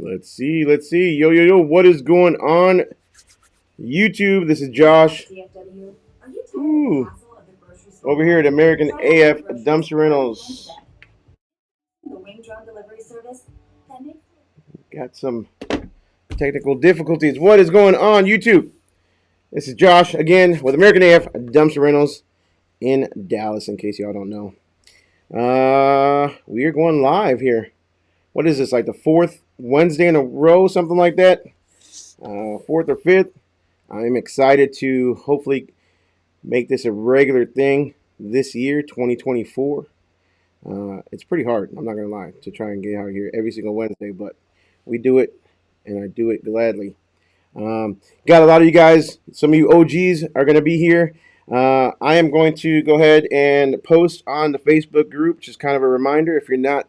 Let's see. Yo, yo, yo. What is going on, YouTube? This is Josh. Ooh. Over here at American AF Dumpster Rentals. Got some technical difficulties. What is going on, YouTube? This is Josh again with American AF Dumpster Rentals in Dallas, in case y'all don't know. We are going live here. What is this, like the fourth Wednesday in a row, something like that? Fourth or fifth. I'm excited to hopefully make this a regular thing this year, 2024. It's pretty hard, I'm not going to lie, to try and get out here every single Wednesday, but we do it, and I do it gladly. Got a lot of you guys, some of you OGs are going to be here. I am going to go ahead and post on the Facebook group, just kind of a reminder, if you're not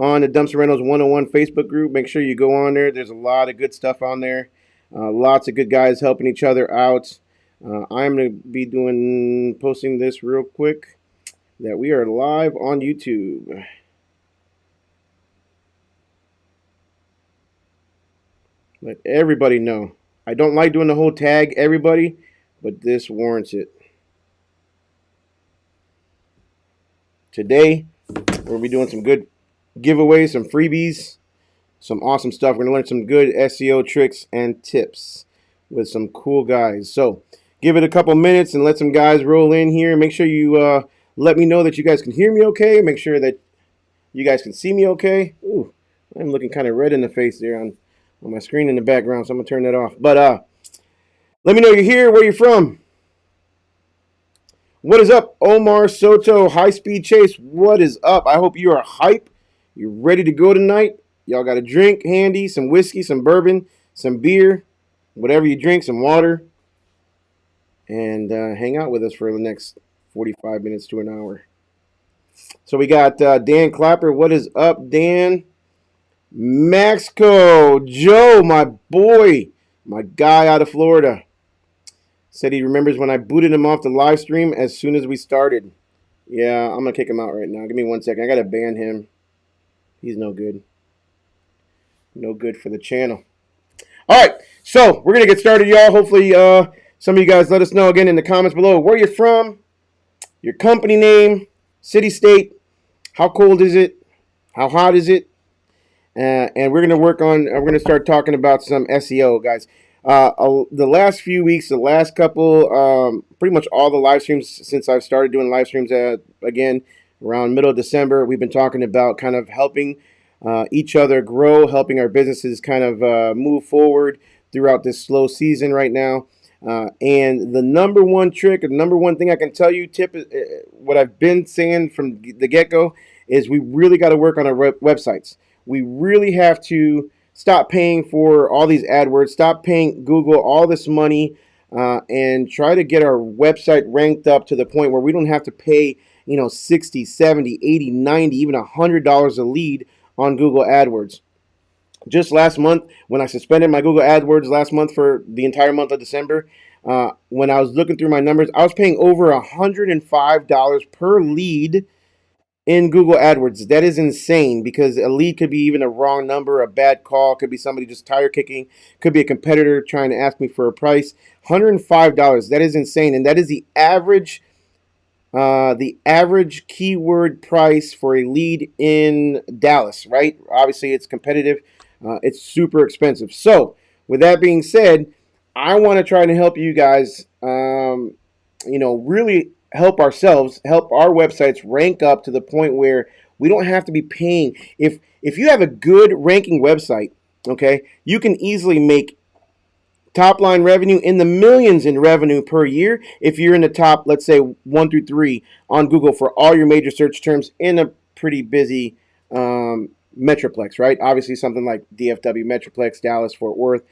on the Dumpster Rentals 101 Facebook group, make sure you go on there. There's a lot of good stuff on there. Lots of good guys helping each other out. I'm going to be posting this real quick, that we are live on YouTube. Let everybody know. I don't like doing the whole tag everybody, but this warrants it. Today, we'll be doing some good giveaways, some freebies, some awesome stuff. We're going to learn some good SEO tricks and tips with some cool guys. So give it a couple minutes and let some guys roll in here. Make sure you let me know that you guys can hear me okay. Make sure that you guys can see me okay. Ooh, I'm looking kind of red in the face there on my screen in the background, so I'm going to turn that off. But let me know you're here, where you're from. What is up, Omar Soto, High Speed Chase? What is up? I hope you are hype. You're ready to go tonight. Y'all got a drink handy, some whiskey, some bourbon, some beer, whatever you drink, some water, and hang out with us for the next 45 minutes to an hour. So we got Dan Clapper. What is up, Dan? Maxco, Joe, my boy, my guy out of Florida, said he remembers when I booted him off the live stream as soon as we started. Yeah, I'm going to kick him out right now. Give me 1 second. I got to ban him. He's no good. No good for the channel. All right, so we're going to get started, y'all. Hopefully some of you guys let us know again in the comments below where you're from, your company name, city, state, how cold is it, how hot is it, and we're going to start talking about some SEO, guys. The last few weeks, the last couple, pretty much all the live streams since I've started doing live streams again around middle of December, we've been talking about kind of helping each other grow, helping our businesses kind of move forward throughout this slow season right now. And the number one trick, the number one thing I can tell you, tip, what I've been saying from the get-go, is we really got to work on our websites. We really have to stop paying for all these AdWords, stop paying Google all this money, and try to get our website ranked up to the point where we don't have to pay, $60, $70, $80, $90, even $100 a lead on Google AdWords. Just last month, when I suspended my Google AdWords last month for the entire month of December, when I was looking through my numbers, I was paying over $105 per lead in Google AdWords. That is insane, because a lead could be even a wrong number, a bad call, could be somebody just tire kicking, could be a competitor trying to ask me for a price. $105, that is insane, and that is the average keyword price for a lead in Dallas, right? Obviously, it's competitive. It's super expensive. So, with that being said, I want to try to help you guys, really help ourselves, help our websites rank up to the point where we don't have to be paying. If you have a good ranking website, okay, you can easily make top line revenue in the millions in revenue per year if you're in the top, let's say 1 through 3 on Google for all your major search terms in a pretty busy metroplex, right? Obviously something like DFW, Metroplex, Dallas, Fort Worth,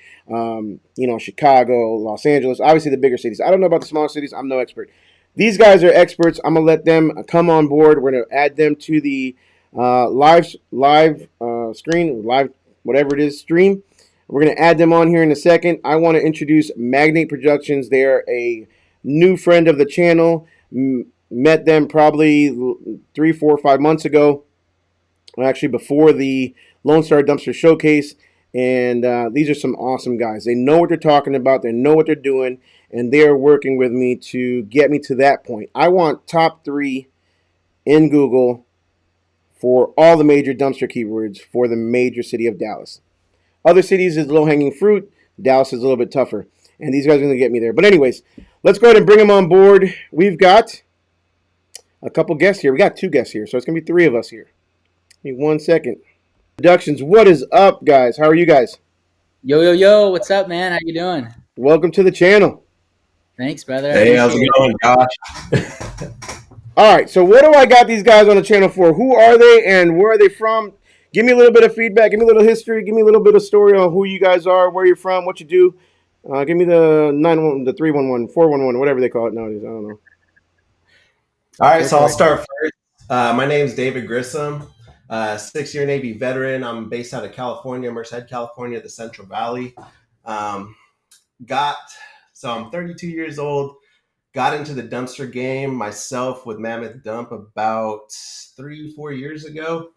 Chicago, Los Angeles, obviously the bigger cities. I don't know about the smaller cities. I'm no expert. These guys are experts. I'm going to let them come on board. We're going to add them to the live screen, live whatever it is, stream. We're going to add them on here in a second. I want to introduce Magnate Productions. They're a new friend of the channel. Met them probably 3, 4, 5 months ago. Actually, before the Lone Star Dumpster Showcase. And these are some awesome guys. They know what they're talking about. They know what they're doing, and they are working with me to get me to that point. I want top 3 in Google for all the major dumpster keywords for the major city of Dallas. Other cities is low hanging fruit. Dallas is a little bit tougher, and these guys are going to get me there. But anyways, let's go ahead and bring them on board. We've got a couple guests here. We got 2 guests here, so it's going to be 3 of us here. Give me 1 second. Productions, what is up, guys? How are you guys? Yo, what's up, man? How you doing? Welcome to the channel. Thanks, brother. Hey, how's it going, Josh? All right, so what do I got these guys on the channel for? Who are they and where are they from? Give me a little bit of feedback. Give me a little history. Give me a little bit of story on who you guys are, where you're from, what you do. Give me the 911, the 311, 411, whatever they call it nowadays. I don't know. All right, so I'll start first. My name is David Grissom, 6-year Navy veteran. I'm based out of California, Merced, California, the Central Valley. So I'm 32 years old. Got into the dumpster game myself with Mammoth Dump about 3-4 years ago.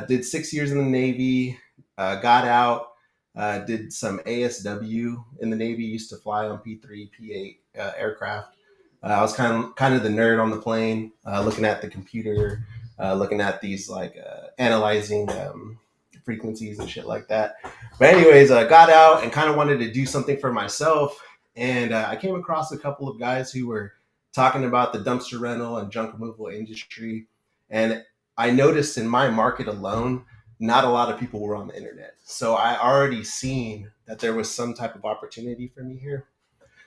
Did 6 years in the Navy, got out, did some ASW in the Navy, used to fly on P3, P8 aircraft. I was kind of the nerd on the plane, looking at the computer, looking at these analyzing frequencies and shit like that. But anyways, I got out and kind of wanted to do something for myself. And I came across a couple of guys who were talking about the dumpster rental and junk removal industry. And I noticed in my market alone, not a lot of people were on the internet. So I already seen that there was some type of opportunity for me here.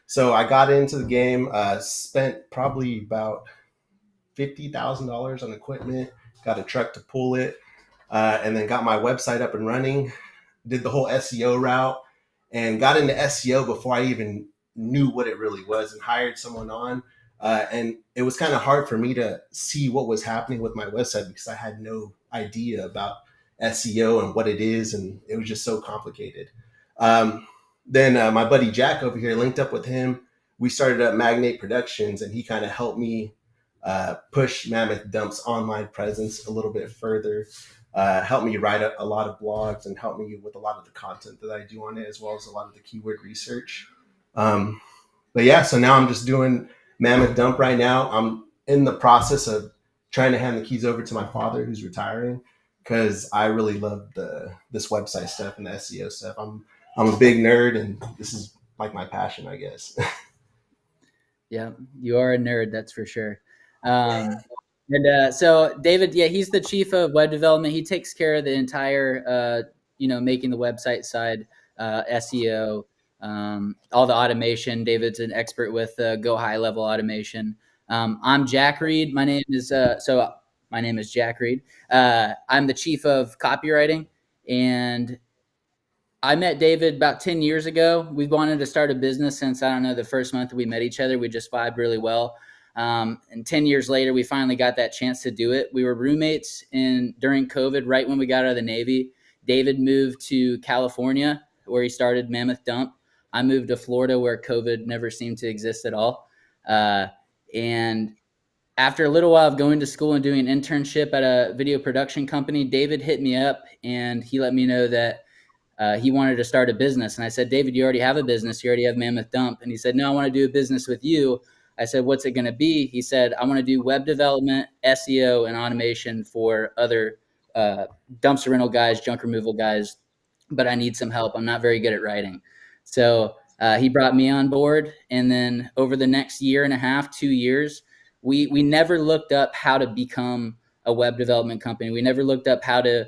So I got into the game, spent probably about $50,000 on equipment, got a truck to pull it, and then got my website up and running, did the whole SEO route, and got into SEO before I even knew what it really was and hired someone on. And it was kind of hard for me to see what was happening with my website because I had no idea about SEO and what it is, and it was just so complicated. Then my buddy Jack over here, linked up with him. We started up Magnate Productions, and he kind of helped me push Mammoth Dump's online presence a little bit further, helped me write a lot of blogs, and helped me with a lot of the content that I do on it, as well as a lot of the keyword research. But yeah, so now I'm just doing Mammoth Dump right now. I'm in the process of trying to hand the keys over to my father, who's retiring, because I really love this website stuff and the SEO stuff. I'm a big nerd, and this is like my passion, I guess. Yeah, you are a nerd, that's for sure. So David, yeah, he's the chief of web development. He takes care of the entire, making the website side, SEO, all the automation. David's an expert with Go High Level automation. I'm Jack Reed. My name is Jack Reed. I'm the chief of copywriting, and I met David about 10 years ago. We've wanted to start a business since, I don't know, the first month we met each other. We just vibed really well. And 10 years later, we finally got that chance to do it. We were roommates during COVID, right when we got out of the Navy. David moved to California, where he started Mammoth Dump. I moved to Florida, where COVID never seemed to exist at all. And after a little while of going to school and doing an internship at a video production company, David hit me up and he let me know that he wanted to start a business. And I said, David, you already have a business. You already have Mammoth Dump. And he said, no, I want to do a business with you. I said, what's it going to be? He said, I want to do web development, SEO, and automation for other dumpster rental guys, junk removal guys, but I need some help. I'm not very good at writing. So he brought me on board. And then over the next year and a half, 2 years, we never looked up how to become a web development company. We never looked up how to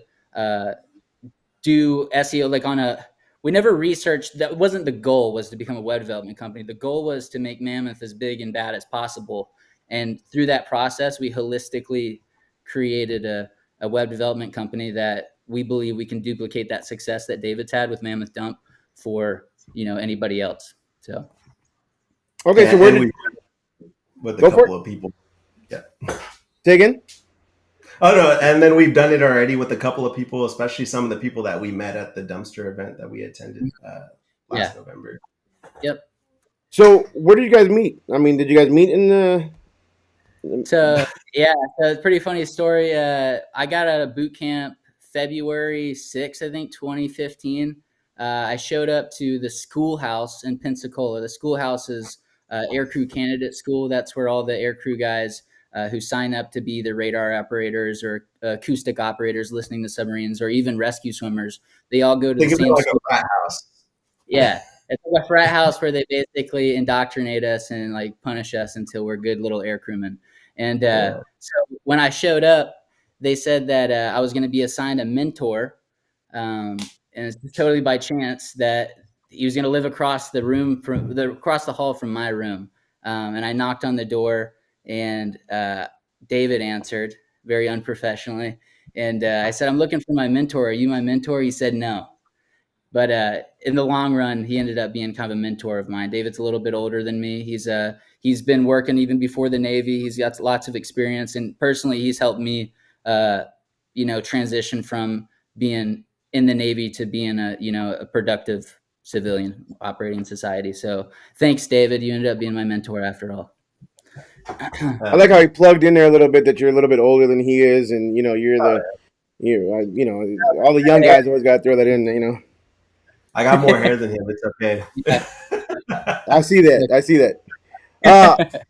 do SEO we never researched. That wasn't the goal, was to become a web development company. The goal was to make Mammoth as big and bad as possible. And through that process, we holistically created a web development company that we believe we can duplicate that success that David's had with Mammoth Dump for, anybody else. So. Okay. So with a couple of people. Yeah. Say again? Oh, no. And then we've done it already with a couple of people, especially some of the people that we met at the dumpster event that we attended last November. Yep. So where did you guys meet? I mean, did you guys meet in the... So it's a pretty funny story. I got out of boot camp February 6th, I think, 2015. I showed up to the schoolhouse in Pensacola. The schoolhouse is aircrew candidate school. That's where all the aircrew guys who sign up to be the radar operators or acoustic operators listening to submarines, or even rescue swimmers, they all go to Think the of it same like school. a frat house. Yeah. It's like a frat house where they basically indoctrinate us and like punish us until we're good little air crewmen. And so when I showed up, they said that I was going to be assigned a mentor. And it's totally by chance that he was going to live across the room across the hall from my room. And I knocked on the door, and David answered very unprofessionally. And I said, "I'm looking for my mentor. Are you my mentor?" He said, "No." But in the long run, he ended up being kind of a mentor of mine. David's a little bit older than me. He's been working even before the Navy. He's got lots of experience, and personally, he's helped me, transition from being in the Navy to being a productive civilian operating society. So thanks, David. You ended up being my mentor after all. I like how he plugged in there a little bit that you're a little bit older than he is, and all the young guys always got to throw that in. I got more hair than him. It's okay. Yeah. I see that.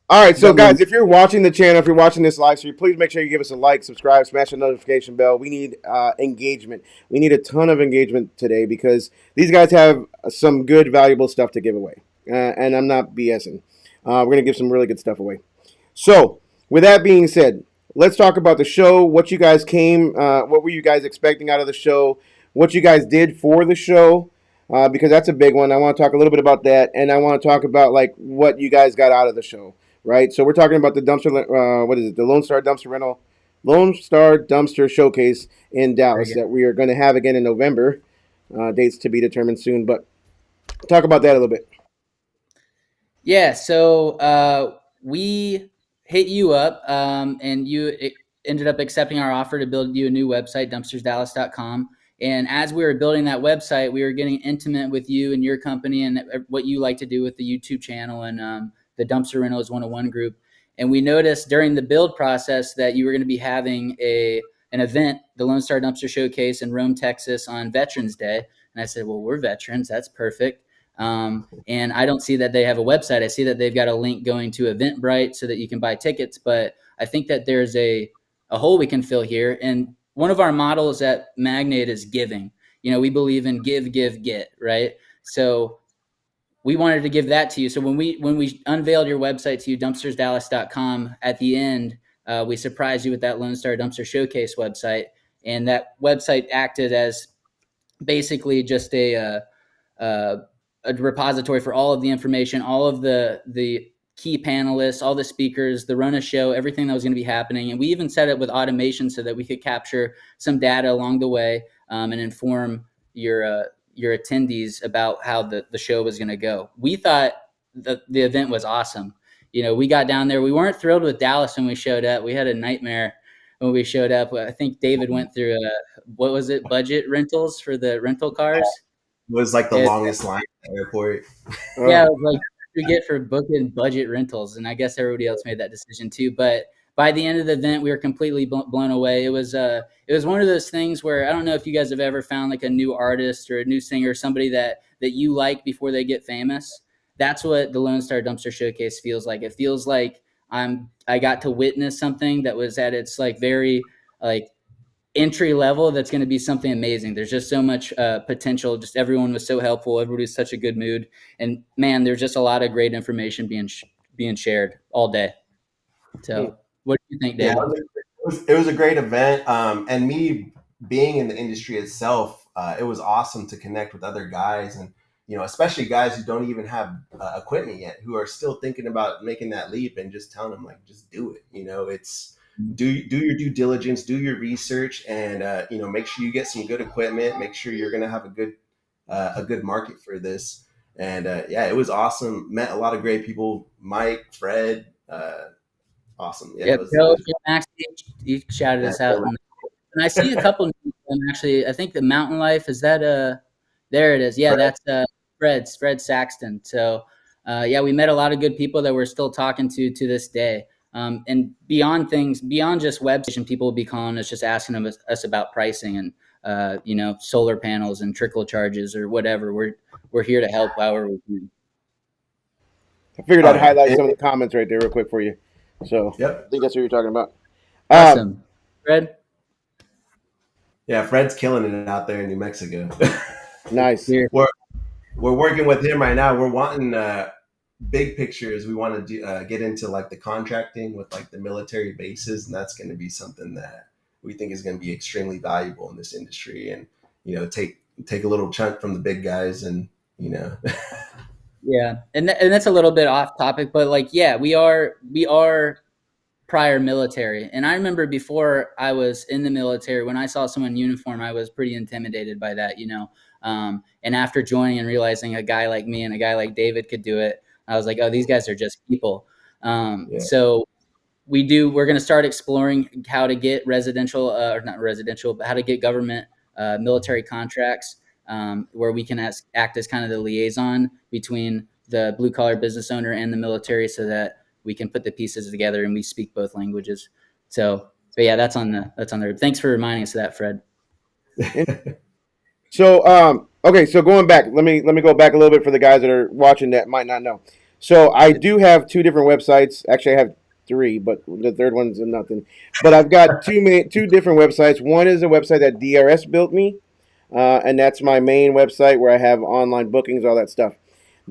All right, so guys, if you're watching the channel, if you're watching this live stream, please make sure you give us a like, subscribe, smash the notification bell. We need engagement. We need a ton of engagement today because these guys have some good, valuable stuff to give away. And I'm not BSing. We're going to give some really good stuff away. So, with that being said, let's talk about the show. What you guys what were you guys expecting out of the show? What you guys did for the show? Because that's a big one. I want to talk a little bit about that, and I want to talk about like what you guys got out of the show, right? So we're talking about the dumpster. What is it? The Lone Star Dumpster Showcase in Dallas that we are going to have again in November. Dates to be determined soon, but talk about that a little bit. Yeah. So we hit you up, and you ended up accepting our offer to build you a new website, dumpstersdallas.com. And as we were building that website, we were getting intimate with you and your company and what you like to do with the YouTube channel and the Dumpster Rentals 101 group. And we noticed during the build process that you were going to be having an event, the Lone Star Dumpster Showcase in Rome, Texas on Veterans Day. And I said, well, we're veterans. That's perfect. And I don't see that they have a website. I see that they've got a link going to Eventbrite so that you can buy tickets. But I think that there's a hole we can fill here. And one of our models at Magnate is giving. We believe in give, get, right? So we wanted to give that to you. So when we unveiled your website to you, dumpstersdallas.com, at the end, we surprised you with that Lone Star Dumpster Showcase website. And that website acted as basically just a repository for all of the information, all of the key panelists, all the speakers, the run of show, everything that was going to be happening. And we even set it with automation so that we could capture some data along the way and inform your attendees about how the show was going to go. We thought the event was awesome. We got down there. We weren't thrilled with Dallas when we showed up. We had a nightmare when we showed up. I think David went through what was it? Budget rentals for the rental cars. It was like the longest line at the airport. Yeah, it was like we get for booking budget rentals, and I guess everybody else made that decision too. But by the end of the event, we were completely blown away. It was one of those things where I don't know if you guys have ever found like a new artist or a new singer, somebody that you like before they get famous. That's what the Lone Star Dumpster Showcase feels like. It feels like I got to witness something that was at its like very like entry level that's going to be something amazing. There's just so much potential. Just everyone was so helpful. Everybody was such a good mood, and man, there's just a lot of great information being shared all day. So, what do you think, David? Yeah, it was a great event, and me being in the industry itself, it was awesome to connect with other guys, and especially guys who don't even have equipment yet, who are still thinking about making that leap, and just telling them like, just do it. It's do your due diligence, do your research, and make sure you get some good equipment. Make sure you're going to have a good market for this. And it was awesome. Met a lot of great people. Mike, Fred, awesome. Yeah, Max, he shouted us out. And I see a couple of them actually. I think the Mountain Life, is that there it is. Yeah, Fred. That's Fred Saxton. So we met a lot of good people that we're still talking to this day. And beyond just web station, people will be calling us, just asking us about pricing. And solar panels and trickle charges or whatever. We're here to help however we can. I figured Oh, I'd yeah. highlight some of the comments right there real quick for you. So Yep. I think that's what you're talking about. Awesome. Fred? Yeah, Fred's killing it out there in New Mexico. Nice. Here. We're working with him right now. We're wanting big pictures. We want to get into like the contracting with like the military bases, and that's going to be something that we think is going to be extremely valuable in this industry. And take a little chunk from the big guys, and Yeah, and that's a little bit off topic, but like, yeah, we are prior military. And I remember before I was in the military, when I saw someone in uniform, I was pretty intimidated by that, and after joining and realizing a guy like me and a guy like David could do it, I was like, oh, these guys are just people. So we're going to start exploring how to get residential, or not residential, but how to get government military contracts, where we can act as kind of the liaison between the blue collar business owner and the military, so that we can put the pieces together and we speak both languages. So yeah, that's on there. Thanks for reminding us of that, Fred. So okay, so going back, let me go back a little bit for the guys that are watching that might not know. So I do have two different websites. Actually, I have three, but the third one's nothing. But I've got two different websites. One is a website that DRS built me, and that's my main website where I have online bookings, all that stuff.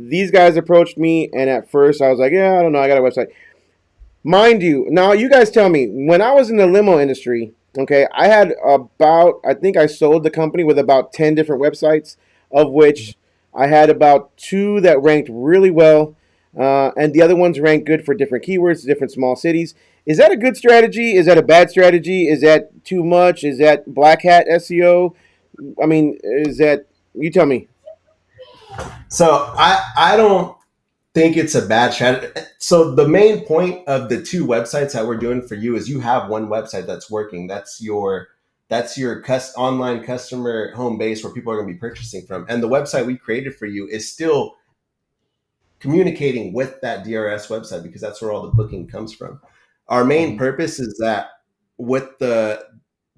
These guys approached me, and at first I was like, yeah, I don't know, I got a website. Mind you, now you guys tell me, when I was in the limo industry, okay, I had I think I sold the company with about 10 different websites, of which I had about 2 that ranked really well, and the other ones ranked good for different keywords, different small cities. Is that a good strategy? Is that a bad strategy? Is that too much? Is that black hat SEO? I mean, you tell me. So I don't think it's a bad strategy. So the main point of the 2 websites that we're doing for you is you have one website that's working. That's your online customer home base where people are going to be purchasing from. And the website we created for you is still communicating with that DRS website, because that's where all the booking comes from. Our main purpose is that with the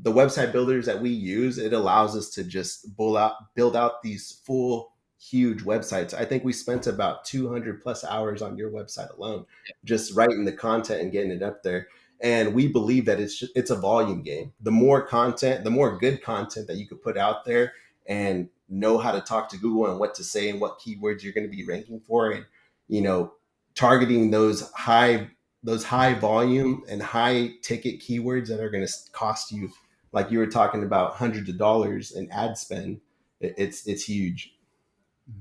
website builders that we use, it allows us to just build out these full huge websites. I think we spent about 200 plus hours on your website alone, just writing the content and getting it up there. And we believe that it's a volume game. The more content, the more good content that you could put out there, and know how to talk to Google and what to say and what keywords you're going to be ranking for, and targeting those high volume and high ticket keywords that are going to cost you, like you were talking about, hundreds of dollars in ad spend. It's huge.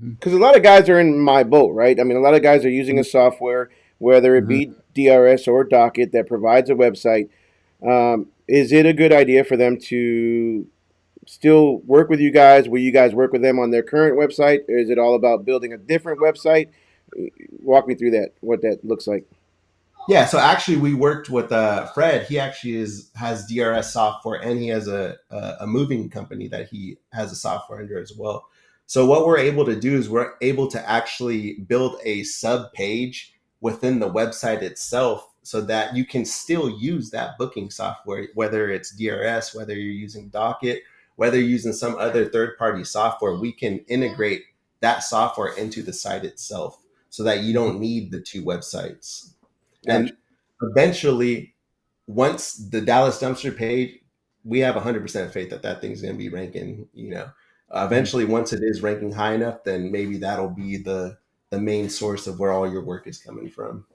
Because a lot of guys are in my boat, right? I mean, a lot of guys are using a software, whether it be DRS or Docket, that provides a website. Is it a good idea for them to still work with you guys? Will you guys work with them on their current website? Or is it all about building a different website? Walk me through that, what that looks like. Yeah, so actually we worked with Fred. He actually has DRS software, and he has a moving company that he has a software under as well. So what we're able to do is we're able to actually build a sub page within the website itself, so that you can still use that booking software, whether it's DRS, whether you're using Docket, whether you're using some other third-party software. We can integrate that software into the site itself, so that you don't need the 2 websites. Gotcha. And eventually, once the Dallas dumpster page, we have 100% faith that thing's going to be ranking, eventually, once it is ranking high enough, then maybe that'll be the main source of where all your work is coming from.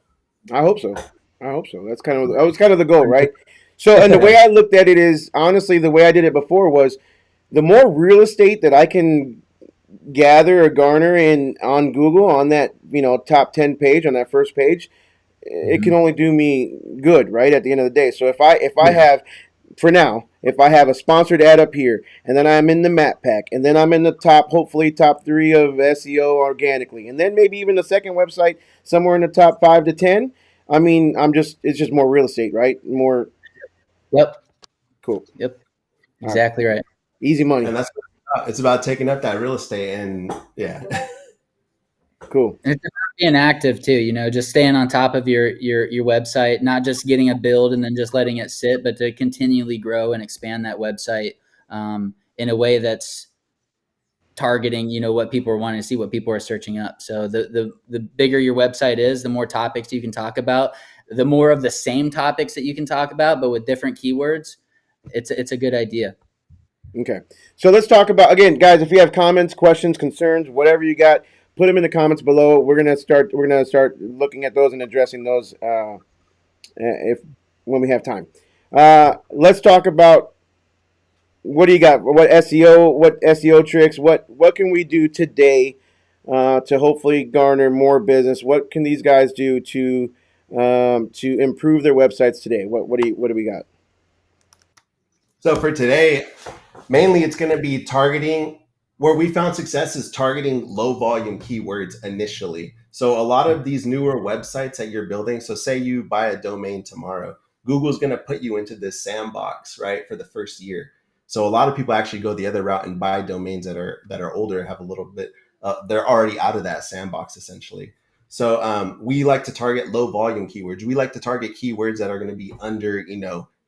I hope so. That was kind of the goal, right? So, and the way I looked at it is, honestly, the way I did it before was, the more real estate that I can gather or garner on Google, on that top 10 page, on that first page, it can only do me good, right? At the end of the day. So if I have, for now, if I have a sponsored ad up here, and then I'm in the map pack, and then I'm in the hopefully top 3 of SEO organically, and then maybe even the second website somewhere in the top 5 to 10. I mean, it's just more real estate, right? More. Yep. Cool. Yep. Exactly right. Easy money. And it's about taking up that real estate, and yeah. Cool. And it's about being active too, just staying on top of your website, not just getting a build and then just letting it sit, but to continually grow and expand that website. in a way that's targeting, what people are wanting to see, what people are searching up. So the bigger your website is, the more topics you can talk about, the more of the same topics that you can talk about, but with different keywords. It's a good idea. Okay. So let's talk about, again, guys, if you have comments, questions, concerns, whatever you got, put them in the comments below. We're gonna start looking at those and addressing those if when we have time. Let's talk about, what do you got? What SEO tricks? What can we do today to hopefully garner more business? What can these guys do to improve their websites today? What do we got? So for today, mainly it's going to be targeting. Where we found success is targeting low volume keywords initially. So a lot of these newer websites that you're building, so say you buy a domain tomorrow, Google's going to put you into this sandbox, right, for the first year. So a lot of people actually go the other route and buy domains that are older, have a little bit, they're already out of that sandbox essentially. So we like to target low volume keywords. We like to target keywords that are going to be under,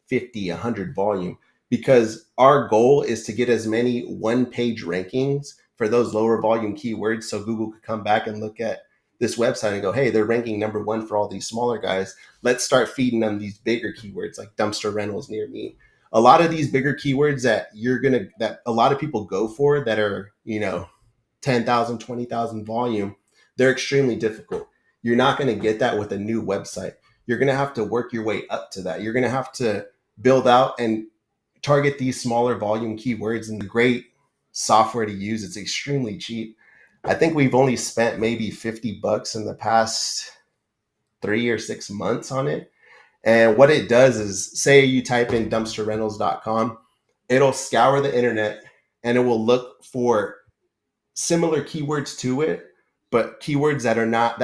50, 100 volume, because our goal is to get as many one-page rankings for those lower volume keywords, so Google could come back and look at this website and go, hey, they're ranking number one for all these smaller guys. Let's start feeding them these bigger keywords like dumpster rentals near me. A lot of these bigger keywords that a lot of people go for that are, 10,000, 20,000 volume, they're extremely difficult. You're not going to get that with a new website. You're going to have to work your way up to that. You're going to have to build out and target these smaller volume keywords, and the great software to use. It's extremely cheap. I think we've only spent maybe $50 in the past 3 or 6 months on it. And what it does is, say you type in dumpsterrentals.com, it'll scour the internet and it will look for similar keywords to it, but keywords that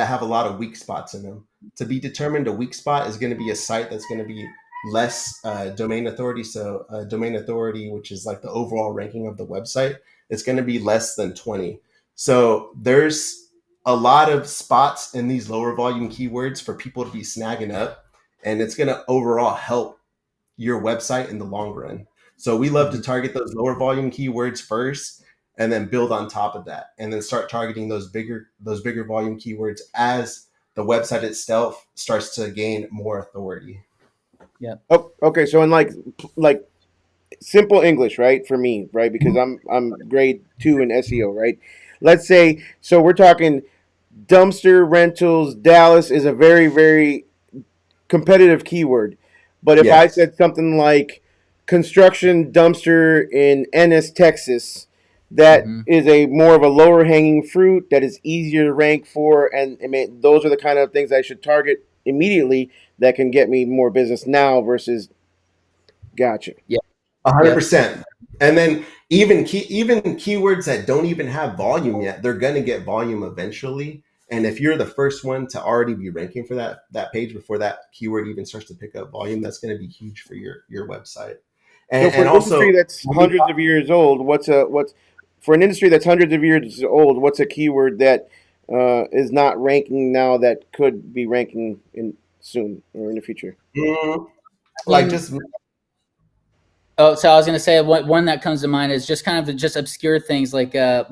have a lot of weak spots in them. To be determined, a weak spot is going to be a site that's going to be less domain authority. So domain authority, which is like the overall ranking of the website, it's going to be less than 20. So there's a lot of spots in these lower volume keywords for people to be snagging up, and it's going to overall help your website in the long run. So we love to target those lower volume keywords first, and then build on top of that, and then start targeting those bigger volume keywords as the website itself starts to gain more authority. Yeah. Oh, okay. So in like simple English, right? For me, right? Because I'm grade 2 in SEO, right? Let's say, so we're talking dumpster rentals. Dallas is a very, very competitive keyword. But if I Yes. said something like construction dumpster in Ennis, Texas, that Mm-hmm. is a more of a lower hanging fruit that is easier to rank for, and I mean, those are the kind of things I should target immediately that can get me more business now versus. Gotcha. Yeah. Yep. 100%. And then even keywords that don't even have volume yet, they're going to get volume eventually. And if you're the first one to already be ranking for that page before that keyword even starts to pick up volume, that's going to be huge for your website. So for And an industry also, that's hundreds of years old, what's for an industry that's hundreds of years old? What's a keyword that is not ranking now that could be ranking in soon or in the future? like In just Oh, so I was gonna say one that comes to mind is just kind of just obscure things like your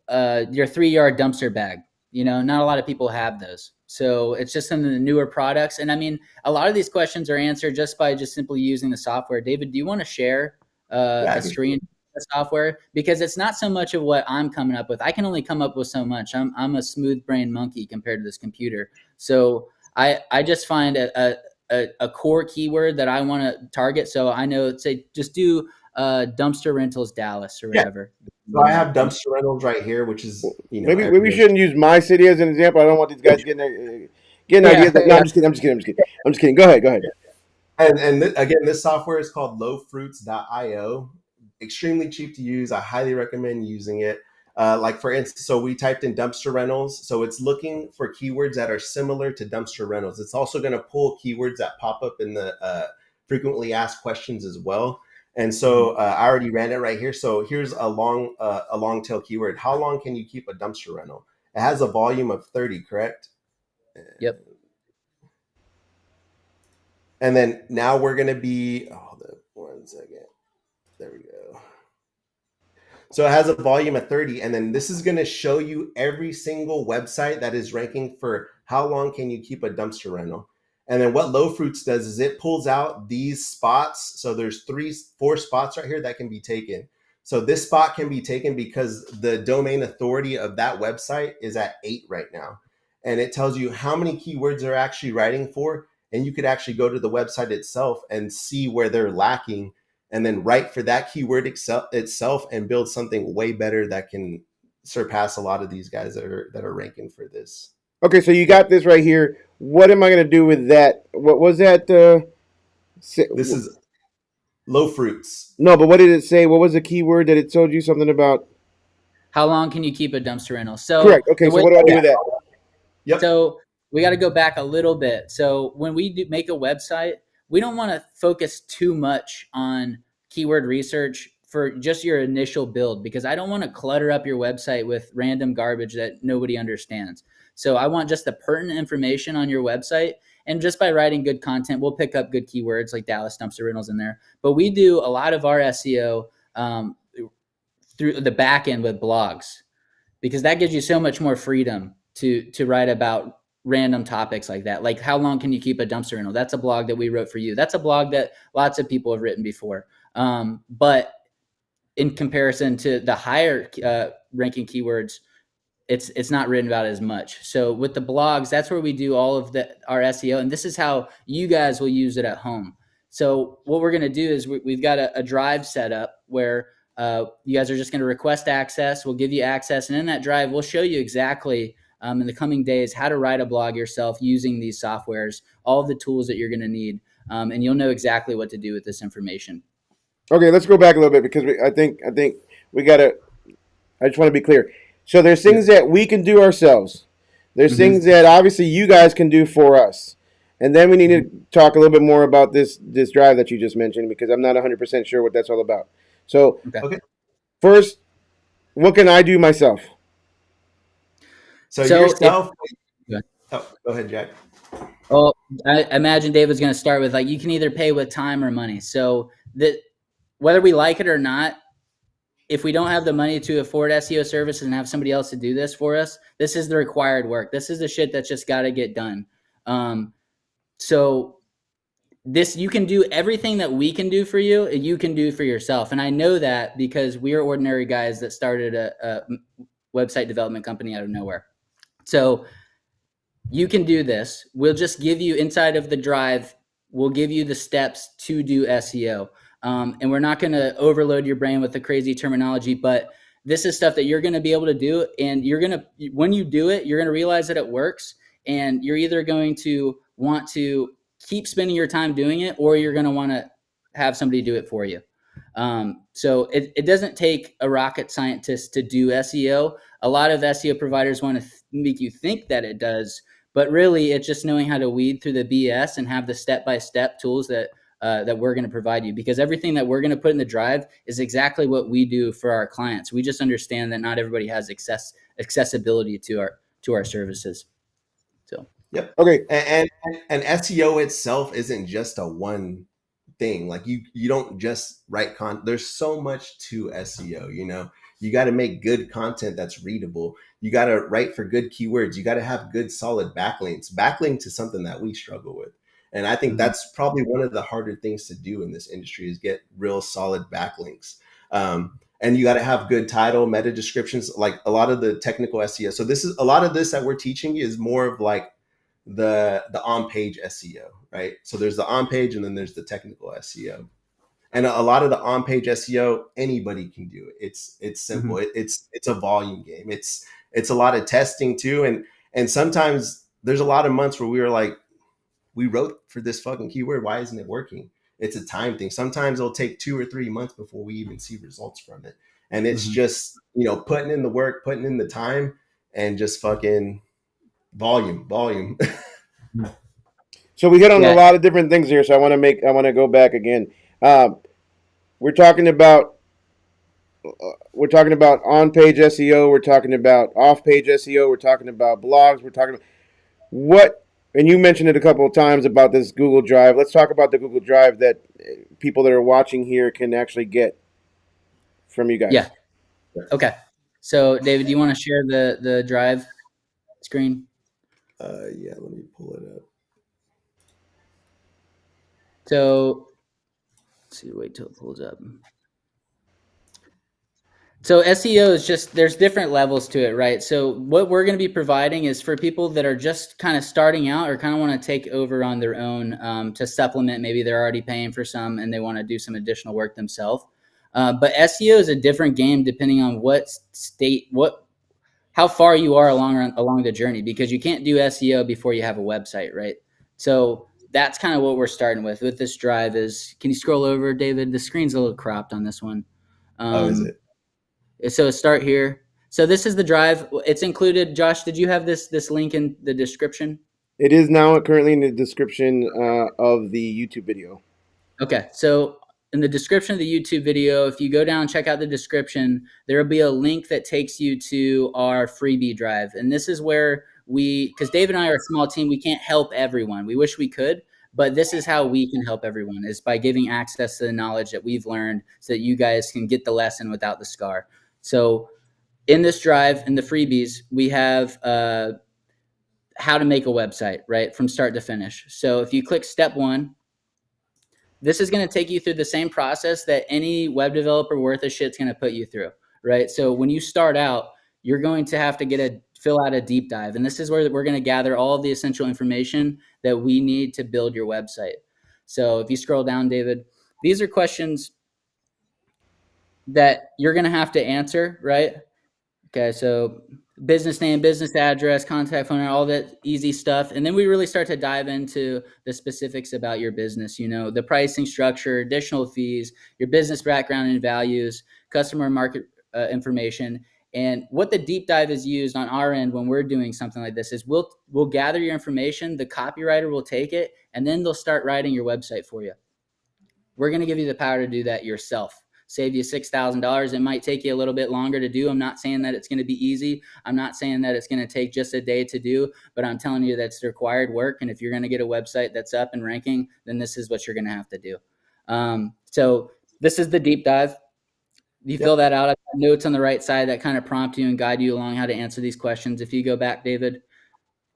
3-yard dumpster bag. Not a lot of people have those, so it's just some of the newer products. And I mean, a lot of these questions are answered just by just simply using the software. David, do you want to share yeah, a screen of the software, because it's not so much of what I'm coming up with. I can only come up with so much. I'm a smooth brain monkey compared to this computer. So I just find a core keyword that I want to target. So I know, say, just do dumpster rentals Dallas or yeah. whatever. So I have dumpster rentals right here, which is Maybe we everywhere. shouldn't use my city as an example. I don't want these guys getting Yeah, ideas. Like, no, yeah, I'm just kidding. I'm just kidding. I'm just kidding. I'm just kidding. Go ahead. Go ahead. And again, this software is called lowfruits.io. Extremely cheap to use. I highly recommend using it. Like for instance, so we typed in dumpster rentals. So it's looking for keywords that are similar to dumpster rentals. It's also going to pull keywords that pop up in the frequently asked questions as well. And so I already ran it right here. So here's a long tail keyword. How long can you keep a dumpster rental? It has a volume of 30, correct? yep. And then now we're going to be, one second. There we go. So it has a volume of 30, and then this is going to show you every single website that is ranking for how long can you keep a dumpster rental. And then what Low Fruits does is it pulls out these spots. So there's 4 spots right here that can be taken. So this spot can be taken because the domain authority of that website is at 8 right now. And it tells you how many keywords they're actually writing for. And you could actually go to the website itself and see where they're lacking, and then write for that keyword itself and build something way better that can surpass a lot of these guys that are ranking for this. Okay, so you got this right here. What am I going to do with that? What was that? This is Low Fruits. No, but what did it say? What was the keyword that it told you something about? How long can you keep a dumpster rental? So Correct. Okay, so what do I do with that? Yep. So we got to go back a little bit. So when we make a website, we don't want to focus too much on keyword research for just your initial build, because I don't want to clutter up your website with random garbage that nobody understands. So I want just the pertinent information on your website. And just by writing good content, we'll pick up good keywords like Dallas dumpster rentals in there. But we do a lot of our SEO through the back end with blogs, because that gives you so much more freedom to write about random topics like that. Like, how long can you keep a dumpster rental? That's a blog that we wrote for you. That's a blog that lots of people have written before. But in comparison to the higher ranking keywords, it's not written about as much. So with the blogs, that's where we do all of our SEO. And this is how you guys will use it at home. So what we're going to do is we've got a drive set up where you guys are just going to request access. We'll give you access. And in that drive, we'll show you exactly in the coming days how to write a blog yourself using these softwares, all of the tools that you're going to need. And you'll know exactly what to do with this information. Okay, let's go back a little bit, because I think we got to, I just want to be clear. So there's things that we can do ourselves. There's things that obviously you guys can do for us. And then we need to talk a little bit more about this drive that you just mentioned, because I'm not 100% sure what that's all about. So first, what can I do myself? So yourself. Go ahead, Jack. Well, I imagine David's going to start with, like, you can either pay with time or money. So that whether we like it or not, if we don't have the money to afford SEO services and have somebody else to do this for us, this is the required work. This is the shit that's just got to get done. So this, you can do everything that we can do for you, you can do for yourself. And I know that because we are ordinary guys that started a website development company out of nowhere. So you can do this. We'll just give you inside of the drive, we'll give you the steps to do SEO. And we're not going to overload your brain with the crazy terminology, but this is stuff that you're going to be able to do. And when you do it, you're going to realize that it works. And you're either going to want to keep spending your time doing it, or you're going to want to have somebody do it for you. So it doesn't take a rocket scientist to do SEO. A lot of SEO providers want to make you think that it does, but really it's just knowing how to weed through the BS and have the step-by-step tools that we're going to provide you, because everything that we're going to put in the drive is exactly what we do for our clients. We just understand that not everybody has accessibility to our services. So, yep. Okay. And SEO itself isn't just a one thing. Like you don't just write content. There's so much to SEO, you got to make good content that's readable. You got to write for good keywords. You got to have good, solid backlinks. Backlinks is something that we struggle with. And I think that's probably one of the harder things to do in this industry, is get real solid backlinks. And you got to have good title, meta descriptions, like a lot of the technical SEO. So this is a lot of this that we're teaching you is more of like the on-page SEO, right? So there's the on-page and then there's the technical SEO. And a lot of the on-page SEO, anybody can do it. It's simple. It's a volume game. It's a lot of testing too. And sometimes there's a lot of months where we were like, we wrote for this fucking keyword, why isn't it working? It's a time thing. Sometimes it'll take 2 or 3 months before we even see results from it. And it's just, putting in the work, putting in the time, and just fucking volume. So we hit on a lot of different things here. So I want to go back again. We're talking about on-page SEO. We're talking about off-page SEO. We're talking about blogs. We're talking about what. And you mentioned it a couple of times about this Google Drive. Let's talk about the Google Drive that people that are watching here can actually get from you guys. Yeah. Okay. So David, do you want to share the drive screen? Yeah, let me pull it up. So let's see, wait till it pulls up. So SEO is just, there's different levels to it, right? So what we're going to be providing is for people that are just kind of starting out or kind of want to take over on their own to supplement. Maybe they're already paying for some and they want to do some additional work themselves. But SEO is a different game depending on what state, how far you are along the journey, because you can't do SEO before you have a website, right? So that's kind of what we're starting with this drive. Is, can you scroll over, David? The screen's a little cropped on this one. Oh, is it? So start here. So this is the drive. It's included. Josh, did you have this link in the description? It is now currently in the description of the YouTube video. Okay. So in the description of the YouTube video, if you go down, check out the description, there will be a link that takes you to our freebie drive. And this is where because David and I are a small team, we can't help everyone. We wish we could, but this is how we can help everyone, is by giving access to the knowledge that we've learned so that you guys can get the lesson without the scar. So in this drive, in the freebies, we have how to make a website, right, from start to finish. So if you click step 1, this is going to take you through the same process that any web developer worth a shit's going to put you through, right? So when you start out, you're going to have to fill out a deep dive. And this is where we're going to gather all of the essential information that we need to build your website. So if you scroll down, David, these are questions that you're going to have to answer, right? Okay, so business name, business address, contact phone, all that easy stuff. And then we really start to dive into the specifics about your business, the pricing structure, additional fees, your business background and values, customer market information. And what the deep dive is used on our end when we're doing something like this is we'll gather your information, the copywriter will take it, and then they'll start writing your website for you. We're going to give you the power to do that yourself. Save you $6,000. It might take you a little bit longer to do. I'm not saying that it's going to be easy. I'm not saying that it's going to take just a day to do, but I'm telling you that's required work. And if you're going to get a website that's up and ranking, then this is what you're going to have to do. So this is the deep dive. You fill that out. I've got notes on the right side that kind of prompt you and guide you along how to answer these questions. If you go back, David.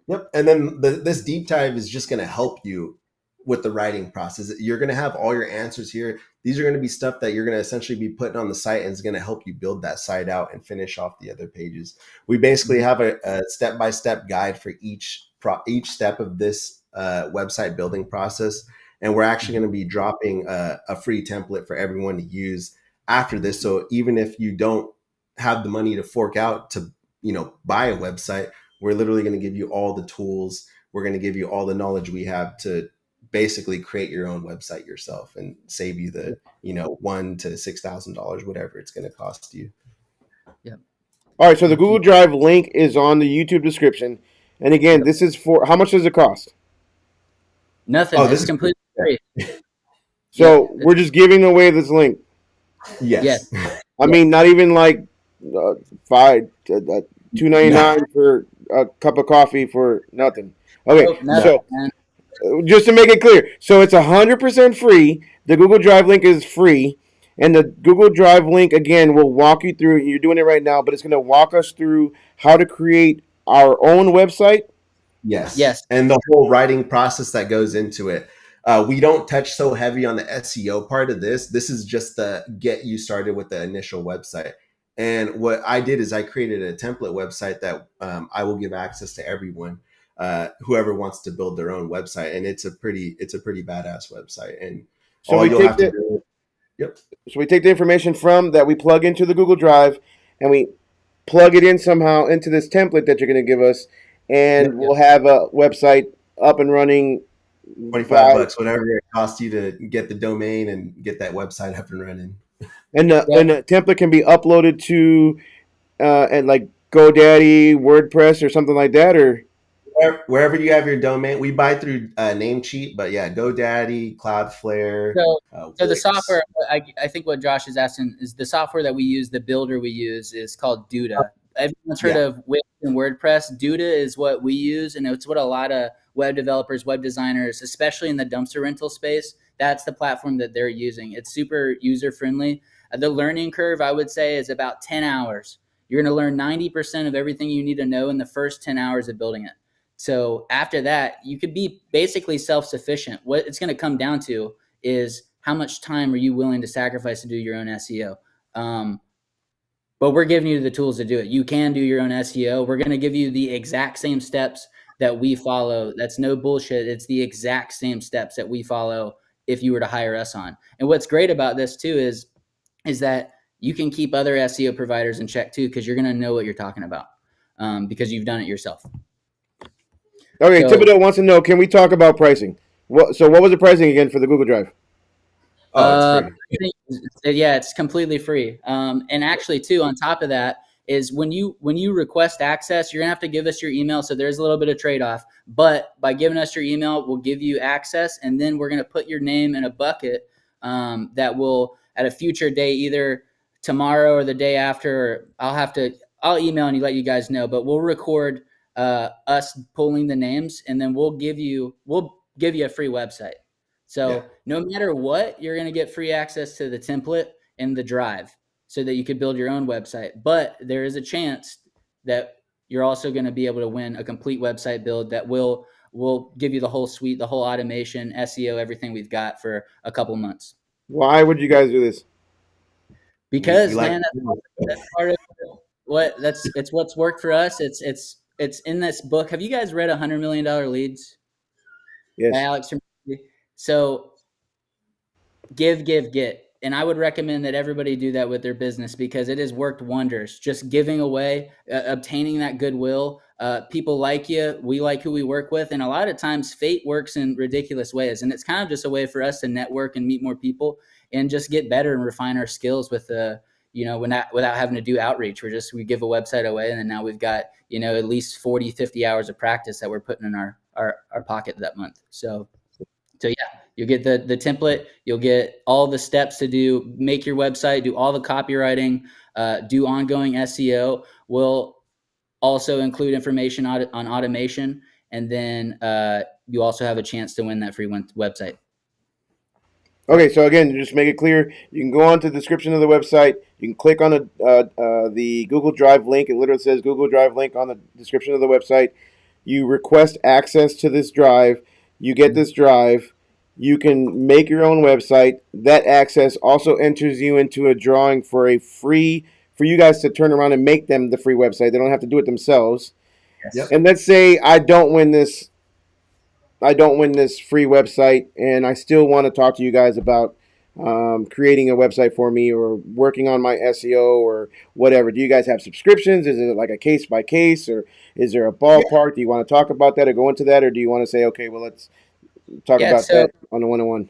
Yep. And then this deep dive is just going to help you with the writing process. You're going to have all your answers here. These are going to be stuff that you're going to essentially be putting on the site, and it's going to help you build that site out and finish off the other pages. We basically have a step-by-step guide for each step of this website building process. And we're actually going to be dropping a free template for everyone to use after this. So even if you don't have the money to fork out to, buy a website, we're literally going to give you all the tools. We're going to give you all the knowledge we have to basically create your own website yourself and save you the, $1,000 to $6,000, whatever it's going to cost you. Yeah. All right. So the Google Drive link is on the YouTube description. And again, this is for, how much does it cost? Nothing. This is completely free. So we're just giving away this link. Yes. I mean, not even like $2.99 for a cup of coffee for nothing. Okay. So just to make it clear, so it's 100% free. The Google Drive link is free. And the Google Drive link, again, will walk you through. You're doing it right now, but it's going to walk us through how to create our own website. Yes. And the whole writing process that goes into it. We don't touch so heavy on the SEO part of this. This is just to get you started with the initial website. And what I did is I created a template website that I will give access to everyone, whoever wants to build their own website. And it's a pretty badass website. And so all you'll have to do. So we take the information from that we plug into the Google Drive, and we plug it in somehow into this template that you're going to give us, and we'll have a website up and running. $25, whatever it costs you to get the domain and get that website up and running. And the template can be uploaded to and like GoDaddy, WordPress, or something like that, or wherever you have your domain. We buy through Namecheap, but GoDaddy, Cloudflare. So the software, I think what Josh is asking is the software that we use, the builder we use is called Duda. Everyone's heard of Wix and WordPress. Duda is what we use, and it's what a lot of web developers, web designers, especially in the dumpster rental space, that's the platform that they're using. It's super user friendly. The learning curve, I would say, is about 10 hours. You're going to learn 90% of everything you need to know in the first 10 hours of building it. So after that, you could be basically self-sufficient. What it's going to come down to is how much time are you willing to sacrifice to do your own SEO? But we're giving you the tools to do it. You can do your own SEO. We're going to give you the exact same steps that we follow. That's no bullshit. It's the exact same steps that we follow if you were to hire us on. And what's great about this too is that you can keep other SEO providers in check too, because you're going to know what you're talking about because you've done it yourself. Okay, So, Thibodeau wants to know, can we talk about pricing? What was the pricing again for the Google Drive? Oh, it's free. Yeah, it's completely free. And actually, too, on top of that, is when you request access, you're gonna have to give us your email. So there's a little bit of trade-off. But by giving us your email, we'll give you access, and then we're gonna put your name in a bucket that will, at a future day, either tomorrow or the day after, I'll email and let you guys know. But we'll record us pulling the names, and then we'll give you a free website. So no matter what, you're going to get free access to the template and the drive so that you could build your own website. But there is a chance that you're also going to be able to win a complete website build that will give you the whole suite, the whole automation, SEO, everything we've got for a couple months. Why would you guys do this? Because man, that's part of it's what's worked for us. It's in this book. Have you guys read $100 Million Leads? Yes. By Alex. So give, get. And I would recommend that everybody do that with their business because it has worked wonders. Just giving away, obtaining that goodwill. People like you. We like who we work with. And a lot of times fate works in ridiculous ways. And it's kind of just a way for us to network and meet more people and just get better and refine our skills with without having to do outreach. We give a website away, and then now we've got, at least 40, 50 hours of practice that we're putting in our pocket that month. So yeah, you'll get the template. You'll get all the steps to make your website, do all the copywriting, do ongoing SEO. We'll also include information on automation. And then you also have a chance to win that free website. Okay, so again, just to make it clear, you can go on to the description of the website. You can click on the Google Drive link. It literally says Google Drive link on the description of the website. You request access to this drive. You get this drive. You can make your own website. That access also enters you into a drawing for you guys to turn around and make them the free website. They don't have to do it themselves. Yes. And let's say I don't win this free website, and I still want to talk to you guys about creating a website for me or working on my SEO or whatever. Do you guys have subscriptions? Is it like a case by case, or is there a ballpark? Do you want to talk about that or go into that, or do you want to say, okay, well, let's talk about that on the one-on-one?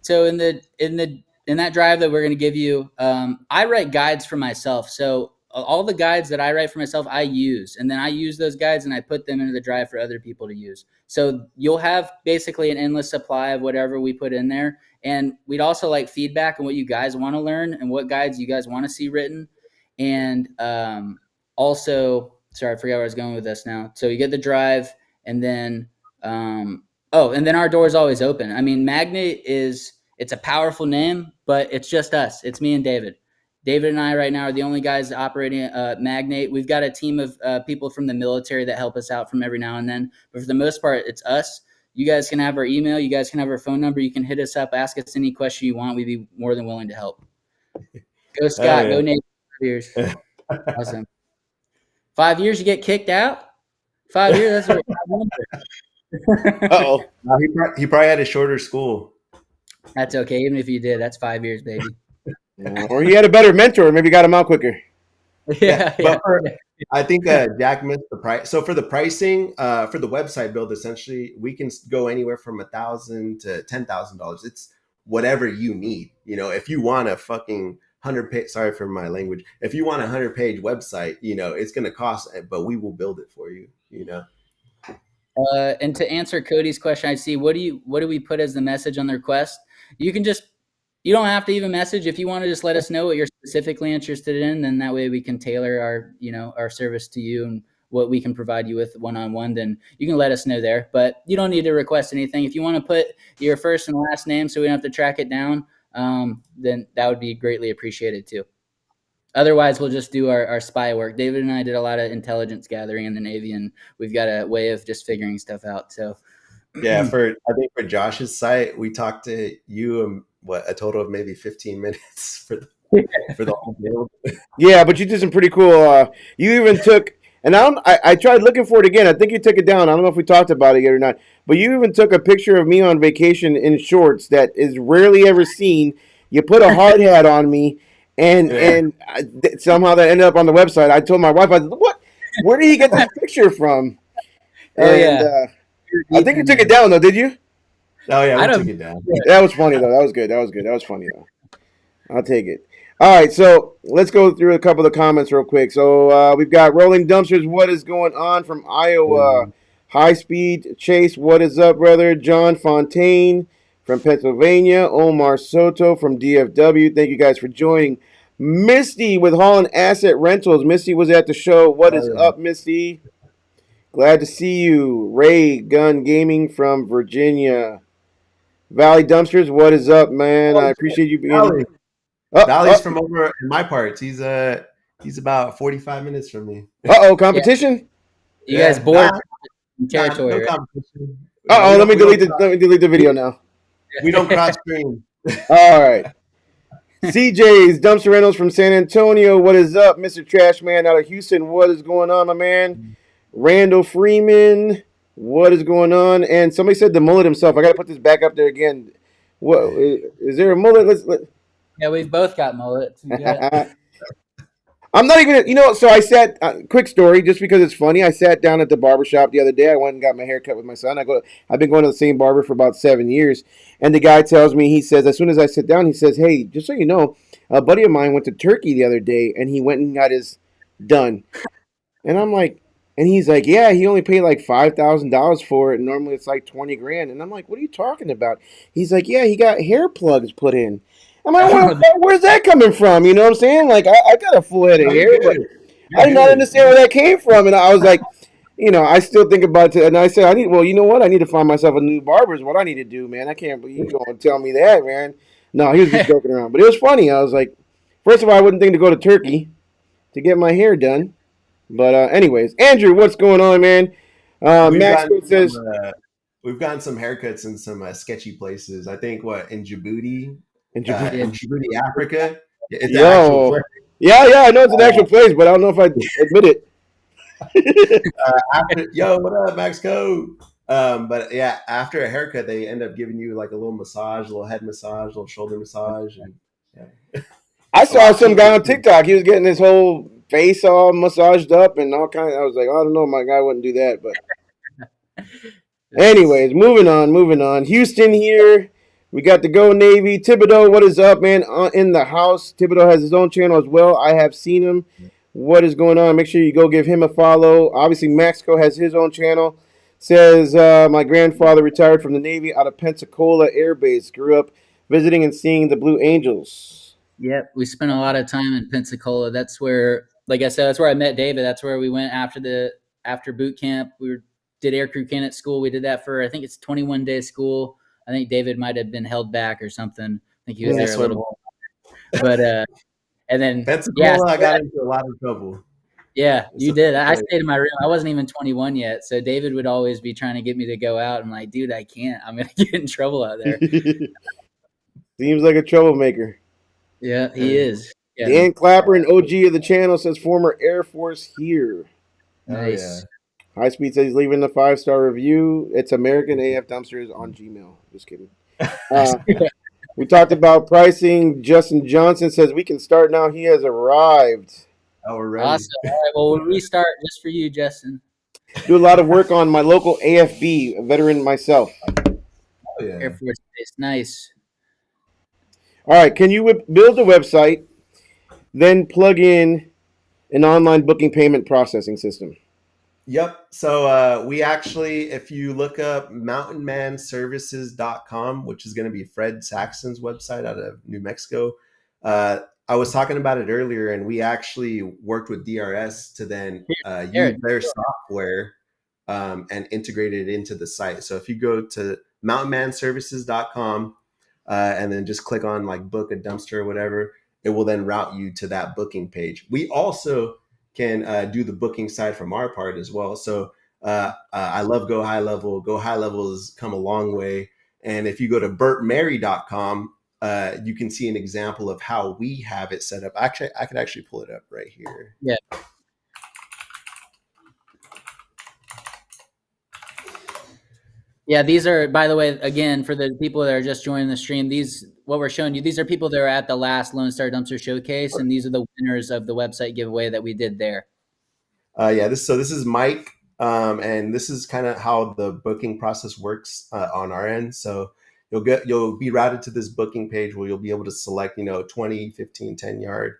So in that drive that we're going to give you, I write guides for myself. So all the guides that I write for myself, I use, and then I use those guides and I put them into the drive for other people to use. So you'll have basically an endless supply of whatever we put in there. And we'd also like feedback on what you guys want to learn and what guides you guys want to see written. And also, sorry, I forgot where I was going with this now. So you get the drive, and then and then our door is always open. I mean, Magnate it's a powerful name, but it's just us. It's me and David. David and I right now are the only guys operating Magnate. We've got a team of people from the military that help us out from every now and then. But for the most part, it's us. You guys can have our email. You guys can have our phone number. You can hit us up, ask us any question you want. We'd be more than willing to help. Go Scott. Go Nate. 5 years. Awesome. 5 years, you get kicked out? 5 years, that's what Uh-oh. He probably had a shorter school. That's okay. Even if you did, that's 5 years, baby. Or he had a better mentor. Maybe got him out quicker. Yeah. I think Jack missed the price. So for the pricing, for the website build, essentially, we can go anywhere from $1,000 to $10,000. It's whatever you need. If you want a fucking 100-page, sorry for my language. If you want a 100-page website, it's going to cost, but we will build it for you. And to answer Cody's question, I see. What do we put as the message on the request? You don't have to even message. If you want to just let us know what you're specifically interested in, then that way we can tailor our service to you and what we can provide you with one-on-one, then you can let us know there. But you don't need to request anything. If you want to put your first and last name so we don't have to track it down, then that would be greatly appreciated too. Otherwise, we'll just do our spy work. David and I did a lot of intelligence gathering in the Navy, and we've got a way of just figuring stuff out. So Yeah, I think for Josh's site, we talked to you a total of maybe 15 minutes for the whole build. Yeah, but you did some pretty cool. You even took, and I tried looking for it again. I think you took it down. I don't know if we talked about it yet or not. But you even took a picture of me on vacation in shorts that is rarely ever seen. You put a hard hat on me, and somehow that ended up on the website. I told my wife, I said, "What? Where did he get this picture from?" And I think you took it down though. Did you? Oh yeah, we took it down. That was funny though. That was good. That was funny though. I'll take it. All right, so let's go through a couple of comments real quick. So we've got Rolling Dumpsters. What is going on from Iowa? High Speed Chase. What is up, brother? John Fontaine from Pennsylvania. Omar Soto from DFW. Thank you guys for joining. Misty with Holland Asset Rentals. Misty was at the show. What is up, Misty? Glad to see you. Ray Gun Gaming from Virginia. Valley Dumpsters. What is up, man? I appreciate you being. Valley's from over in my parts. He's about 45 minutes from me. Competition? You guys bored territory. No competition. Let me delete the video now. We don't cross screen. All right. CJ's Dumpster Rentals from San Antonio. What is up, Mr. Trash Man out of Houston? What is going on, my man? Randall Freeman. What is going on? And somebody said the mullet himself. I got to put this back up there again. What is there a mullet? Yeah, we've both got mullets. I'm not even, so I sat, quick story, just because it's funny. I sat down at the barbershop the other day. I went and got my hair cut with my son. I've been going to the same barber for about 7 years. And the guy tells me, he says, as soon as I sit down, he says, hey, just so you know, a buddy of mine went to Turkey the other day and he went and got his done. And I'm like, and he's like, yeah, he only paid like $5,000 for it. And normally it's like 20 grand. And I'm like, what are you talking about? He's like, yeah, he got hair plugs put in. I'm like, where's that coming from? You know what I'm saying? Like, I got a full head of hair, but I did not understand where that came from. And I was like, I still think about it. And I said, you know what? I need to find myself a new barber is what I need to do, man. I can't believe you going to tell me that, man. No, he was just joking around. But it was funny. I was like, first of all, I wouldn't think to go to Turkey to get my hair done. But anyways, Andrew, what's going on, man? Max says we've gotten some haircuts in some sketchy places. I think in Djibouti. In Djibouti, Africa. It's an actual place. Yeah, I know it's an actual place, but I don't know if I admit it. What up, Max Code? But yeah, after a haircut, they end up giving you like a little massage, a little head massage, a little shoulder massage. And, I saw some guy on TikTok. He was getting his whole face all massaged up and all kinds. I was like, I don't know, my guy wouldn't do that. But anyways, moving on. Houston here. We got the Go Navy. Thibodeau, what is up, man? In the house. Thibodeau has his own channel as well. I have seen him. What is going on? Make sure you go give him a follow. Obviously, Maxco has his own channel. Says, my grandfather retired from the Navy out of Pensacola Air Base. Grew up visiting and seeing the Blue Angels. Yep. We spent a lot of time in Pensacola. That's where, like I said, that's where I met David. That's where we went after boot camp. We did aircrew candidate school. We did that for, I think it's 21-day school. I think David might have been held back or something. I think he was there a little bit. But and then Pensacola, I got into a lot of trouble. Yeah, you did. I stayed in my room. I wasn't even 21 yet, so David would always be trying to get me to go out. I'm like, dude, I can't. I'm gonna get in trouble out there. Seems like a troublemaker. Yeah, he is. Yeah. Dan Clapper, an OG of the channel, says former Air Force here. Nice. Oh, yeah. High Speed says he's leaving the 5-star review. It's American AF Dumpsters on Gmail. Just kidding. We talked about pricing. Justin Johnson says we can start now. He has arrived. Oh, we're ready. Awesome. All right, well, we'll restart just for you, Justin. Do a lot of work on my local AFB, a veteran myself. Oh, yeah. Air Force Base. Nice. All right, can you build a website, then plug in an online booking payment processing system? Yep. So we actually, if you look up mountainmanservices.com, which is going to be Fred Saxon's website out of New Mexico, I was talking about it earlier, and we actually worked with DRS to then use their software and integrate it into the site. So if you go to mountainmanservices.com, and then just click on like book a dumpster or whatever. It will then route you to that booking page. We also can do the booking side from our part as well. So I love Go High Level. Go High Level has come a long way. And if you go to bertmary.com, you can see an example of how we have it set up. Actually, I could actually pull it up right here. Yeah. Yeah, these are, by the way, again, for the people that are just joining the stream, these, what we're showing you, these are people that are at the last Lone Star Dumpster Showcase, and these are the winners of the website giveaway that we did there. Yeah, this is Mike, and this is kind of how the booking process works on our end. So you'll be routed to this booking page where you'll be able to select 20, 15, 10 yard,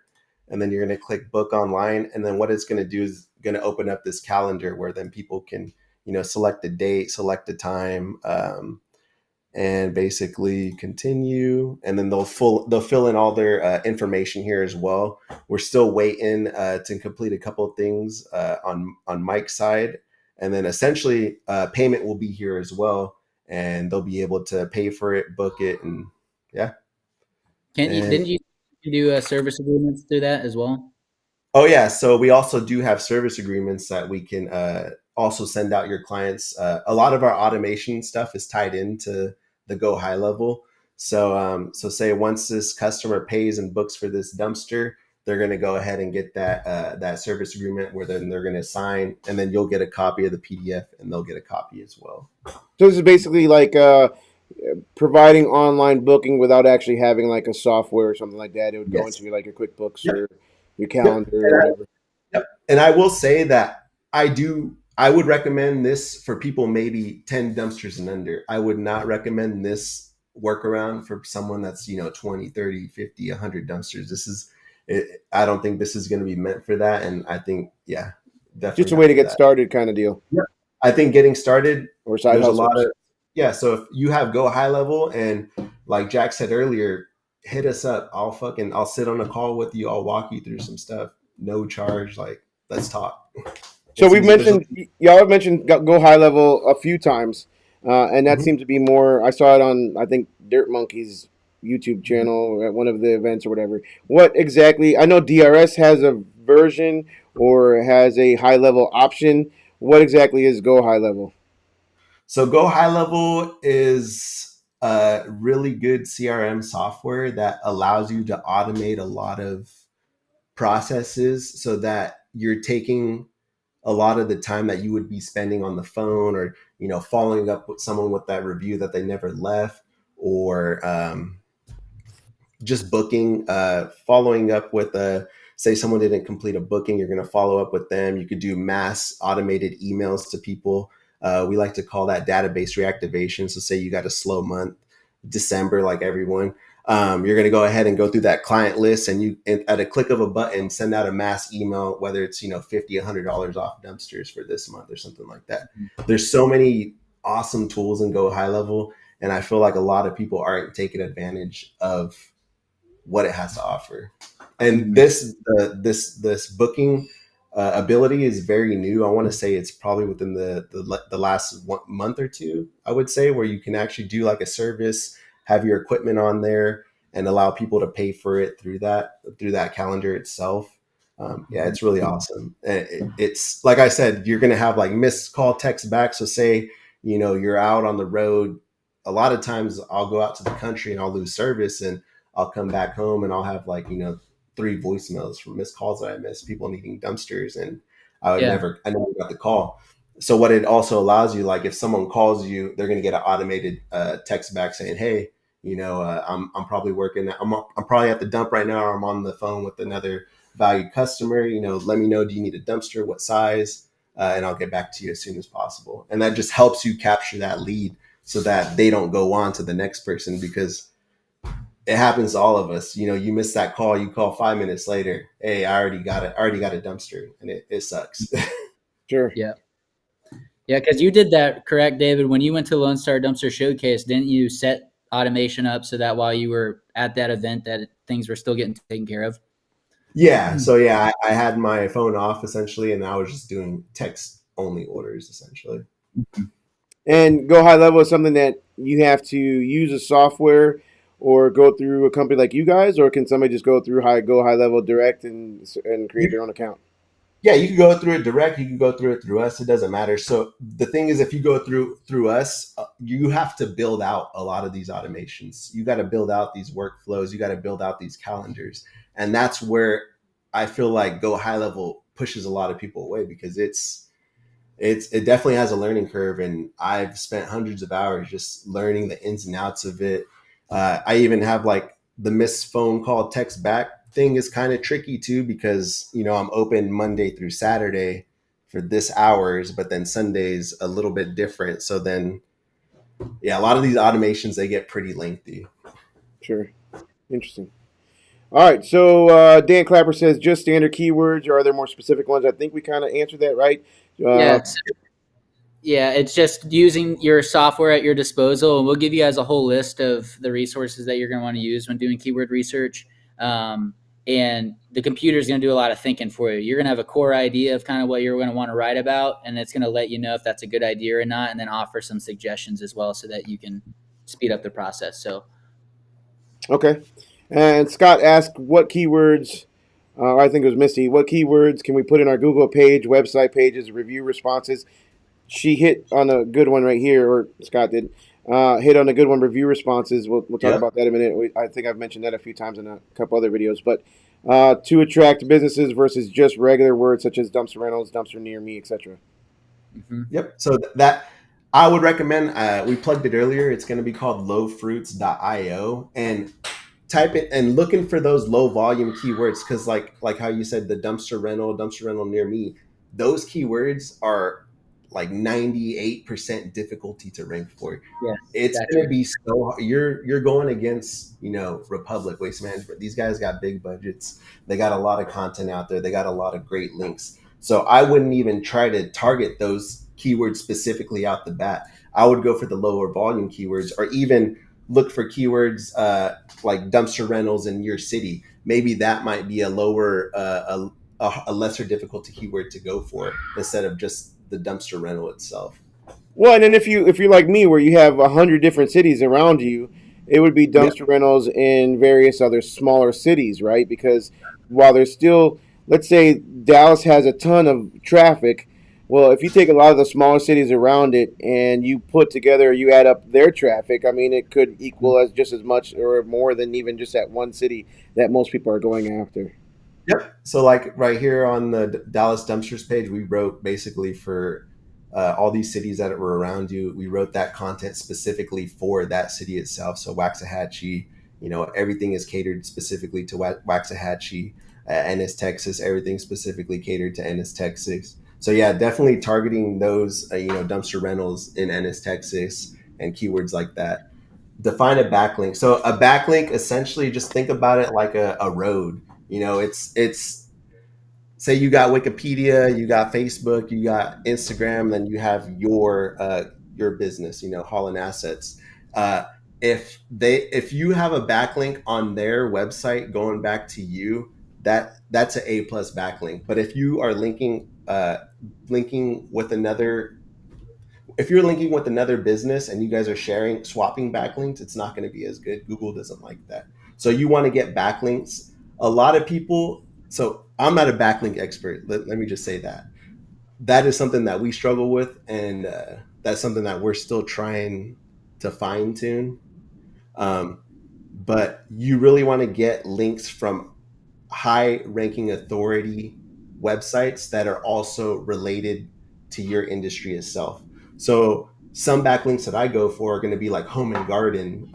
and then you're going to click book online, and then what it's going to do is going to open up this calendar where then people can select the date, select the time, and basically continue, and then they'll fill in all their information here as well. We're still waiting to complete a couple of things on Mike's side, and then essentially payment will be here as well, and they'll be able to pay for it, book it, and yeah. Didn't you do service agreements through that as well? Oh yeah, so we also do have service agreements that we can also send out your clients. A lot of our automation stuff is tied into the Go High Level. So say once this customer pays and books for this dumpster, they're going to go ahead and get that service agreement where then they're going to sign, and then you'll get a copy of the PDF and they'll get a copy as well. So this is basically like providing online booking without actually having like a software or something like that. It would go into like your QuickBooks or your calendar or whatever. Yep. And I will say that I would recommend this for people maybe 10 dumpsters and under. I would not recommend this workaround for someone that's 20, 30, 50, 100 dumpsters. I don't think this is going to be meant for that. And I think definitely just a way to get started kind of deal. Yeah. I think getting started, or side there's hustles. a lot of so if you have Go High Level, and like Jack said earlier, hit us up. I'll sit on a call with you. I'll walk you through some stuff. No charge. Like, let's talk. So y'all have mentioned Go High Level a few times, and that seems to be more. I saw it on, I think, Dirt Monkey's YouTube channel at one of the events or whatever. What exactly? I know DRS has a version or has a high level option. What exactly is Go High Level? So Go High Level is a really good CRM software that allows you to automate a lot of processes so that you're taking a lot of the time that you would be spending on the phone or, following up with someone with that review that they never left, or just booking, following up with say someone didn't complete a booking, you're going to follow up with them. You could do mass automated emails to people. We like to call that database reactivation. So say you got a slow month, December, like everyone, you're going to go ahead and go through that client list, and you, at a click of a button, send out a mass email, whether it's, $50, $100 off dumpsters for this month or something like that. There's so many awesome tools in Go High Level. And I feel like a lot of people aren't taking advantage of what it has to offer. And this booking ability is very new. I want to say it's probably within the last month or two, I would say, where you can actually do like a service, have your equipment on there, and allow people to pay for it through that calendar itself. It's really awesome. It's like I said, you're going to have like missed call, text back. So say, you're out on the road. A lot of times I'll go out to the country and I'll lose service, and I'll come back home and I'll have like, 3 voicemails from missed calls that I missed, people needing dumpsters, and I never got the call. So what it also allows you, like if someone calls you, they're going to get an automated text back saying, hey, I'm probably working. I'm probably at the dump right now, or I'm on the phone with another valued customer. Let me know, do you need a dumpster? What size? And I'll get back to you as soon as possible. And that just helps you capture that lead so that they don't go on to the next person, because it happens to all of us. You miss that call, you call 5 minutes later. Hey, I already got a dumpster, and it sucks. Sure. Yeah. Yeah, because you did that, correct, David? When you went to Lone Star Dumpster Showcase, didn't you set automation up so that while you were at that event that things were still getting taken care of? Yeah. So I had my phone off essentially, and I was just doing text only orders essentially. And Go High Level is something that you have to use a software, or go through a company like you guys, or can somebody just go through high level direct and create their own account? Yeah, you can go through it direct. You can go through it through us. It doesn't matter. So the thing is, if you go through us, you have to build out a lot of these automations. You got to build out these workflows. You got to build out these calendars, and that's where I feel like Go High Level pushes a lot of people away, because it definitely has a learning curve, and I've spent hundreds of hours just learning the ins and outs of it. I even have like the missed phone call text back thing is kind of tricky too, because I'm open Monday through Saturday for this hours, but then Sunday's a little bit different. So then, yeah, a lot of these automations, they get pretty lengthy. Sure. Interesting. All right. So Dan Clapper says just standard keywords, or are there more specific ones? I think we kind of answered that, right? Yeah. Yeah, it's just using your software at your disposal, and we'll give you guys a whole list of the resources that you're going to want to use when doing keyword research. And the computer is going to do a lot of thinking for you. You're going to have a core idea of kind of what you're going to want to write about, and it's going to let you know if that's a good idea or not, and then offer some suggestions as well so that you can speed up the process. So, Okay. And Scott asked what keywords, I think it was Misty, what keywords can we put in our Google page, website pages, review responses? She hit on a good one right here, or Scott did. Hit on a good one, review responses. We'll talk about that in a minute. I think I've mentioned that a few times in a couple other videos. But to attract businesses versus just regular words such as dumpster rentals, dumpster near me, etc. mm-hmm. Yep. So that I would recommend, we plugged it earlier. It's going to be called lowfruits.io, and type it and looking for those low volume keywords, because like how you said, the dumpster rental near me, those keywords are like 98% difficulty to rank for. Yes, It's that's going to right. be so you're going against Republic Waste Management. These guys got big budgets. They got a lot of content out there. They got a lot of great links. So I wouldn't even try to target those keywords specifically out the bat. I would go for the lower volume keywords, or even look for keywords like dumpster rentals in your city. Maybe that might be a lower, a lesser difficulty keyword to go for, instead of just the dumpster rental itself. Well, and then if you're like me, where you have 100 different cities around you, it would be Yeah. dumpster rentals in various other smaller cities, right? Because while there's still, let's say Dallas has a ton of traffic, well, if you take a lot of the smaller cities around it and you put together, you add up their traffic, I mean, it could equal as just as much or more than even just that one city that most people are going after. Yep. So like right here on the Dallas dumpsters page, we wrote basically for all these cities that were around you. We wrote that content specifically for that city itself. So Waxahachie, everything is catered specifically to Waxahachie. Ennis, Texas, everything specifically catered to Ennis, Texas. So yeah, definitely targeting those, dumpster rentals in Ennis, Texas, and keywords like that. Define a backlink. So a backlink, essentially, just think about it like a road. It's say you got Wikipedia, you got Facebook, you got Instagram, then you have your business, Holland Assets. Uh, if you have a backlink on their website going back to you, that's an A+ backlink. But if you are linking with another if you're linking with another business and you guys are swapping backlinks, it's not going to be as good. Google doesn't like that. So you want to get backlinks. A lot of people, so I'm not a backlink expert. Let me just say that. That is something that we struggle with, and that's something that we're still trying to fine tune. But you really want to get links from high ranking authority websites that are also related to your industry itself. So some backlinks that I go for are going to be like home and garden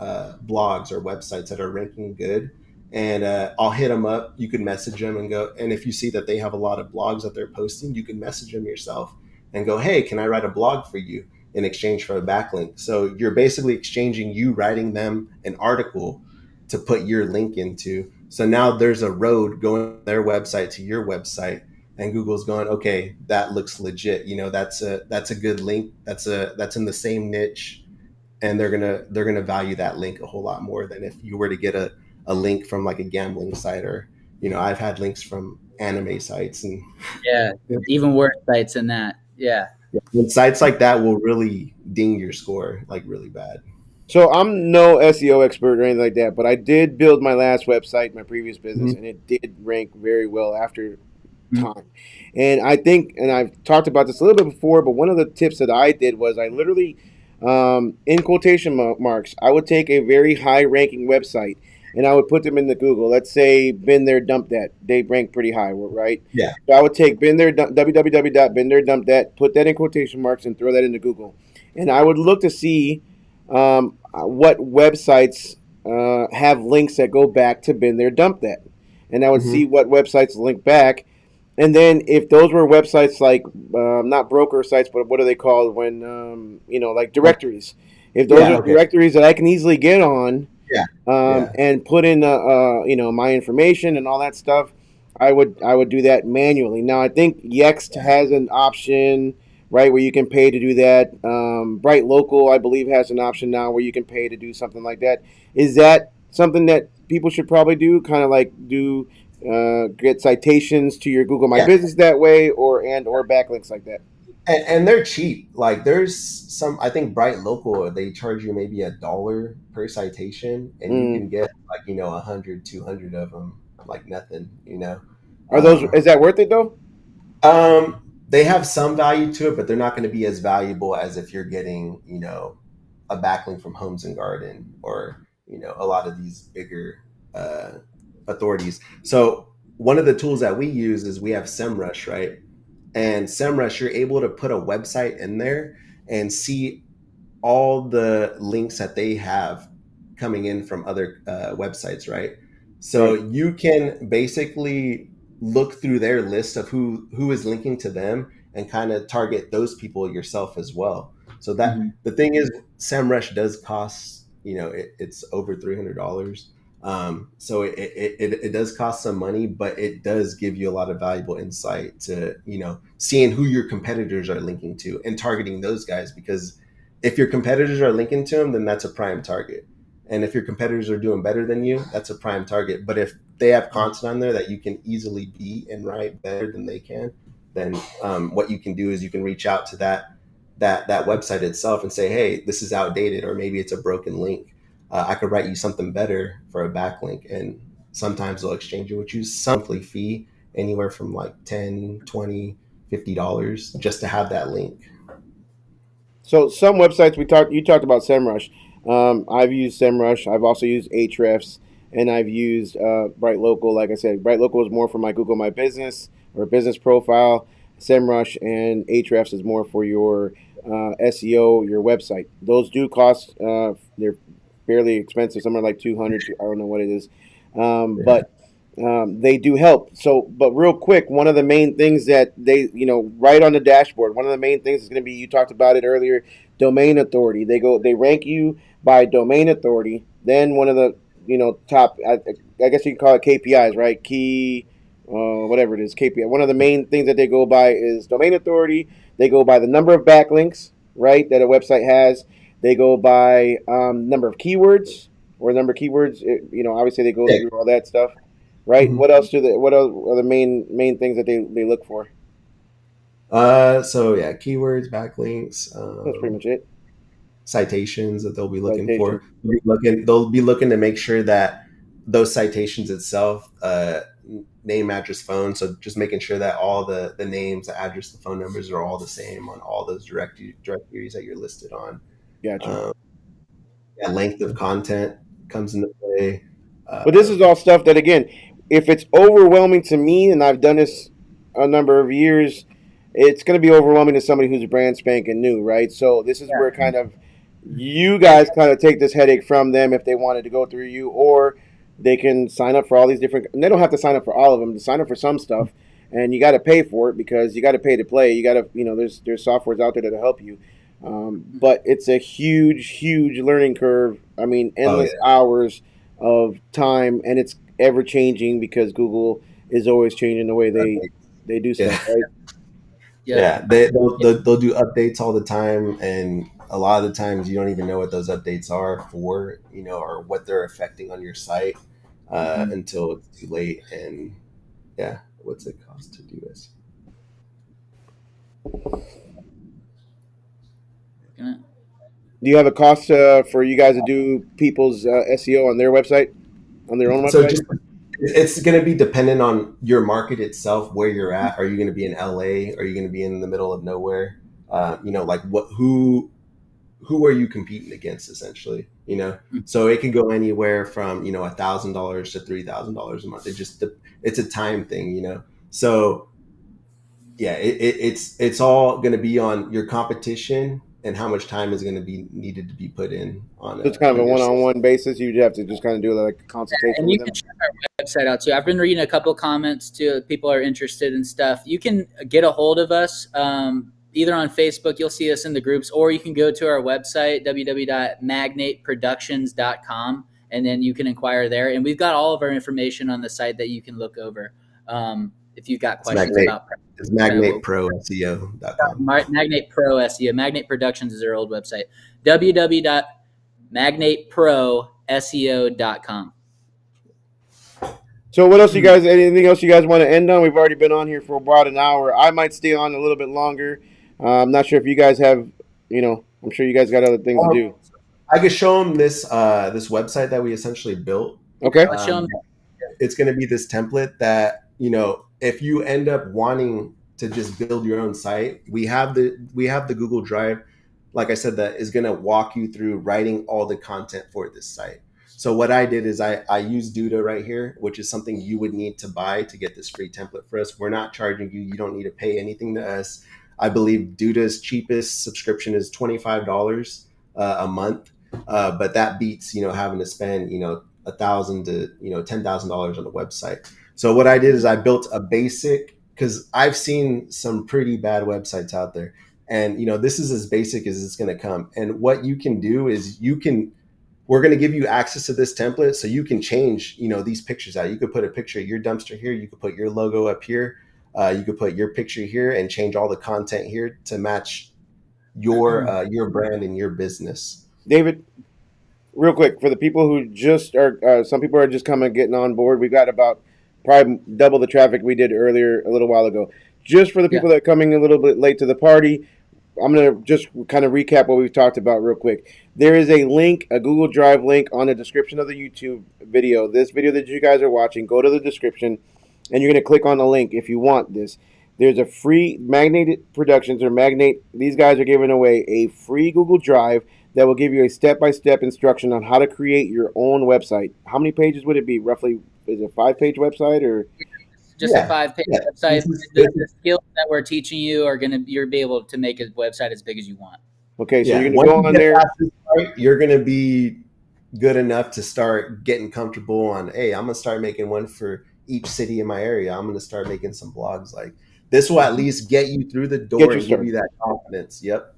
blogs or websites that are ranking good. And I'll hit them up. You can message them and go. And if you see that they have a lot of blogs that they're posting, you can message them yourself and go, hey, can I write a blog for you in exchange for a backlink? So you're basically exchanging you writing them an article to put your link into. So now there's a road going from their website to your website, and Google's going, okay, that looks legit. That's a good link. That's in the same niche, and they're gonna value that link a whole lot more than if you were to get a link from like a gambling site, or I've had links from anime sites, and Yeah, even worse sites than that. Yeah. sites like that will really ding your score like really bad. So I'm no SEO expert or anything like that, but I did build my last website, my previous business, and it did rank very well after Mhm. time. And I think, and I've talked about this a little bit before, but one of the tips that I did was I literally, in quotation marks, I would take a very high ranking website and I would put them into Google. Let's say Been There, Dump That. They rank pretty high, right? Yeah. So I would take Been There, www.been-there-dump-that, put that in quotation marks and throw that into Google. And I would look to see what websites have links that go back to Been There, Dump That. And I would Mm-hmm. see what websites link back, and then if those were websites like not broker sites, but what are they called when like directories? If those Yeah. are Okay. directories that I can easily get on Yeah. Yeah. and put in my information and all that stuff, I would do that manually. Now I think Yext has an option, right, where you can pay to do that. Bright Local, I believe, has an option now where you can pay to do something like that. Is that something that people should probably do? Kind of like do get citations to your Google My Yeah. Business that way, or backlinks like that. And they're cheap. Like there's some, I think Bright Local, they charge you maybe $1 per citation, and you Mm. can get like 100, 200 of them, like nothing. Are those? Um, Is that worth it though? they have some value to it, but they're not going to be as valuable as if you're getting a backlink from Homes and Garden or a lot of these bigger uh, authorities. So one of the tools that we use is we have SEMrush, right? And SEMrush, you're able to put a website in there and see all the links that they have coming in from other websites, right? So Right. you can basically look through their list of who is linking to them and kind of target those people yourself as well. So that Mhm. the thing is, SEMrush does cost, it's over $300. So it does cost some money, but it does give you a lot of valuable insight to seeing who your competitors are linking to and targeting those guys, because if your competitors are linking to them, then that's a prime target. And if your competitors are doing better than you, that's a prime target. But if they have content on there that you can easily beat and write better than they can, then what you can do is you can reach out to that website itself and say, hey, this is outdated, or maybe it's a broken link. I could write you something better for a backlink. And sometimes they'll exchange it with you some monthly fee, anywhere from like 10, 20, $50 just to have that link. So some websites you talked about SEMrush. I've used SEMrush. I've also used Ahrefs, and I've used Bright Local. Like I said, Bright Local is more for my Google My Business or business profile. SEMrush and Ahrefs is more for your SEO, your website. Those do cost. They're fairly expensive. Some are like 200. I don't know what it is, Yeah. but they do help. So, but real quick, one of the main things that they, right on the dashboard, one of the main things is going to be, you talked about it earlier, domain authority. They rank you by domain authority. Then one of the, top, I guess you can call it KPIs, right? Whatever it is, KPI. One of the main things that they go by is domain authority. They go by the number of backlinks, right, that a website has. They go by number of keywords or number of keywords. Obviously they go Yeah. through all that stuff, right? Mhm. What else do they? What else are the main things that they look for? So yeah, keywords, backlinks, That's pretty much it. citations that they'll be looking Citation. for. They'll be looking to make sure that those citations itself, name, address, phone. So just making sure that all the names, the address, the phone numbers are all the same on all those directories that you're listed on. Gotcha. Um, yeah, length of content comes into play. But this is Um, all stuff that, again, if it's overwhelming to me, and I've done this a number of years, it's going to be overwhelming to somebody who's brand spanking new, right? So this is where kind of you guys kind of take this headache from them if they wanted to go through you, or they can sign up for all these different. And they don't have to sign up for all of them. To sign up for some stuff, and you got to pay for it because you got to pay to play. You got to, there's softwares out there that'll help you. But it's a huge learning curve. I mean, oh endless yeah, hours of time, and it's ever changing because Google is always changing the way they do stuff, yeah. right? Yep. Yeah, they'll do updates all the time, and a lot of the times you don't even know what those updates are for, or what they're affecting on your site Mhm. until it's too late. And yeah, what's it cost to do this? Gonna- Do you have a cost for you guys to do people's SEO on their website, on their own So website? just it's going to be dependent on your market itself, where you're at. Are you going to be in LA? Are you going to be in the middle of nowhere? Like who are you competing against essentially? So it can go anywhere from $1,000 to $3,000 a month. It's a time thing. So yeah, it's all going to be on your competition and how much time is going to be needed to be put in So it's kind of on a your system. one-on-one basis. You have to just kind of do like a consultation And with you them. can check our website out too. I've been reading a couple comments too. People are interested in stuff. You can get a hold of us either on Facebook. You'll see us in the groups, or you can go to our website www.magnateproductions.com, and then you can inquire there. And we've got all of our information on the site that you can look over if you've got It's questions Magnate. about It's kind of what MagnateProSEO.com. Magnate Pro SEO. Magnate Productions is our old website. www.magnateproseo.com. So what else you guys? Anything else you guys want to end on? We've already been on here for about an hour. I might stay on a little bit longer. I'm not sure if you guys have. I'm sure you guys got other things to do. I could show them this website that we essentially built. Okay. Let's show them. It's going to be this template that if you end up wanting to just build your own site, we have the Google Drive, like I said, that is going to walk you through writing all the content for this site. So what I did is I used Duda right here, which is something you would need to buy to get this free template for us. We're not charging you. You don't need to pay anything to us. I believe Duda's cheapest subscription is $25 a month, but that beats having to spend $1,000 to $10,000 on the website. So what I did is I built a basic, because I've seen some pretty bad websites out there, and this is as basic as it's going to come. And what you can do is we're going to give you access to this template, so you can change these pictures out. You could put a picture of your dumpster here. You could put your logo up here. You could put your picture here and change all the content here to match your brand and your business. David, real quick, for the people who just are, some people are just coming getting on board. We've got about probably double the traffic we did earlier a little while ago. Just for the people that are coming a little bit late to the party, I'm going to just kind of recap what we've talked about real quick. There is a link, a Google Drive link on the description of the YouTube video. This video that you guys are watching, go to the description and you're going to click on the link if you want this. There's a free Magnate Productions or Magnate. These guys are giving away a free Google Drive that will give you a step-by-step instruction on how to create your own website. How many pages would it be? Roughly, is it a 5-page website or? Just a 5-page website. The skills that we're teaching you are you'll be able to make a website as big as you want. Okay, so you're going to go on there. You're going to be good enough to start getting comfortable on, hey, I'm going to start making one for each city in my area. I'm going to start making some blogs. Like this will at least get you through the door and give you that confidence. Yep.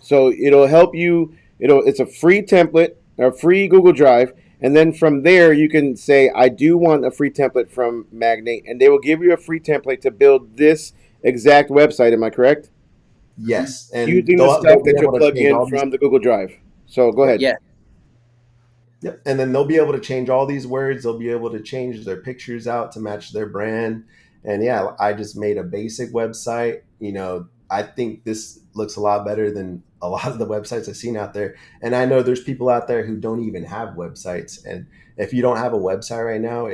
So it'll help you. It's a free template, a free Google Drive. And then from there, you can say, I do want a free template from Magnate. And they will give you a free template to build this exact website. Am I correct? Yes. And using the stuff that you'll plug in from the Google Drive. So go ahead. Yeah. Yep. And then they'll be able to change all these words. They'll be able to change their pictures out to match their brand. And yeah, I just made a basic website. I think this looks a lot better than a lot of the websites I've seen out there. And I know there's people out there who don't even have websites. And if you don't have a website right now,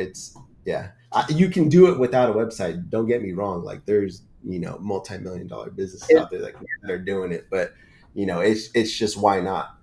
you can do it without a website. Don't get me wrong. Like there's, multi-million-dollar businesses out there that are doing it, but it's just, why not,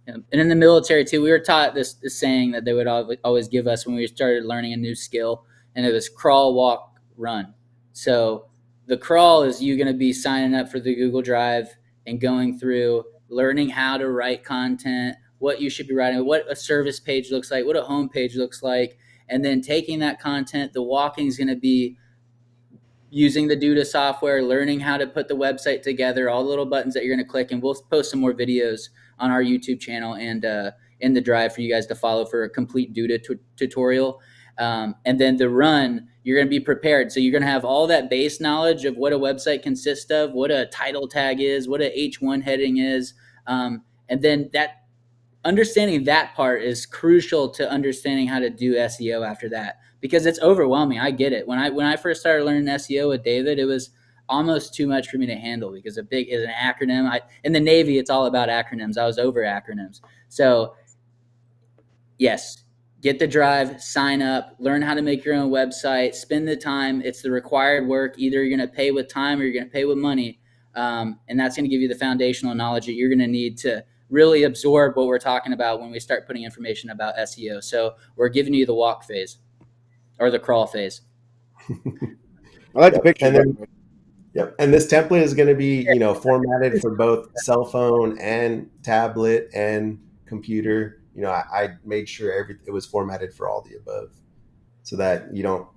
And in the military too, we were taught this saying that they would always give us when we started learning a new skill, and it was crawl, walk, run. So the crawl is you going to be signing up for the Google Drive and going through learning how to write content, what you should be writing, what a service page looks like, what a home page looks like, and then taking that content. The walking is going to be using the Duda software, learning how to put the website together, all the little buttons that you're going to click, and we'll post some more videos on our YouTube channel and in the Drive for you guys to follow for a complete Duda tutorial. And then the run, you're going to be prepared. So you're going to have all that base knowledge of what a website consists of, what a title tag is, what a H1 heading is. And then that understanding that part is crucial to understanding how to do SEO after that, because it's overwhelming. I get it. When I first started learning SEO with David, it was almost too much for me to handle because a big is an acronym. In the Navy, it's all about acronyms. I was over acronyms. So yes, get the drive, sign up, learn how to make your own website, spend the time. It's the required work. Either you're going to pay with time or you're going to pay with money. And that's going to give you the foundational knowledge that you're going to need to really absorb what we're talking about when we start putting information about SEO. So we're giving you the walk phase or the crawl phase. I like the picture. And then, yep. And this template is going to be, formatted for both cell phone and tablet and computer. I made sure it was formatted for all the above, so that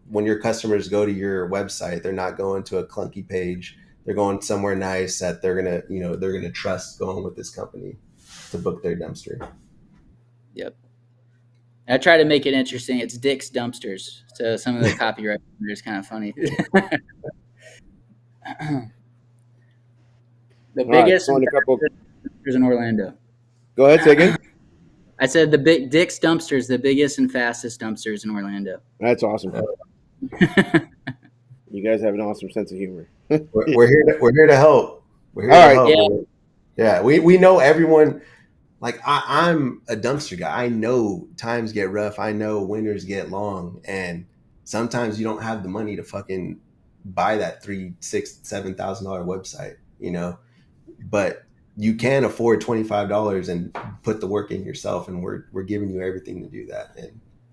when your customers go to your website, they're not going to a clunky page. They're going somewhere nice that they're gonna trust going with this company to book their dumpster. Yep. I try to make it interesting. It's Dick's Dumpsters, so some of the copyright is kind of funny. The biggest dumpsters in Orlando. Go ahead, say again. I said the big Dick's Dumpsters, the biggest and fastest dumpsters in Orlando. That's awesome. You guys have an awesome sense of humor. We're here to help. We're here to help. Yeah. We know everyone. Like I'm a dumpster guy. I know times get rough. I know winters get long, and sometimes you don't have the money to fucking buy that $3,000, $6,000, $7,000 website, but you can afford $25 and put the work in yourself, and we're giving you everything to do that.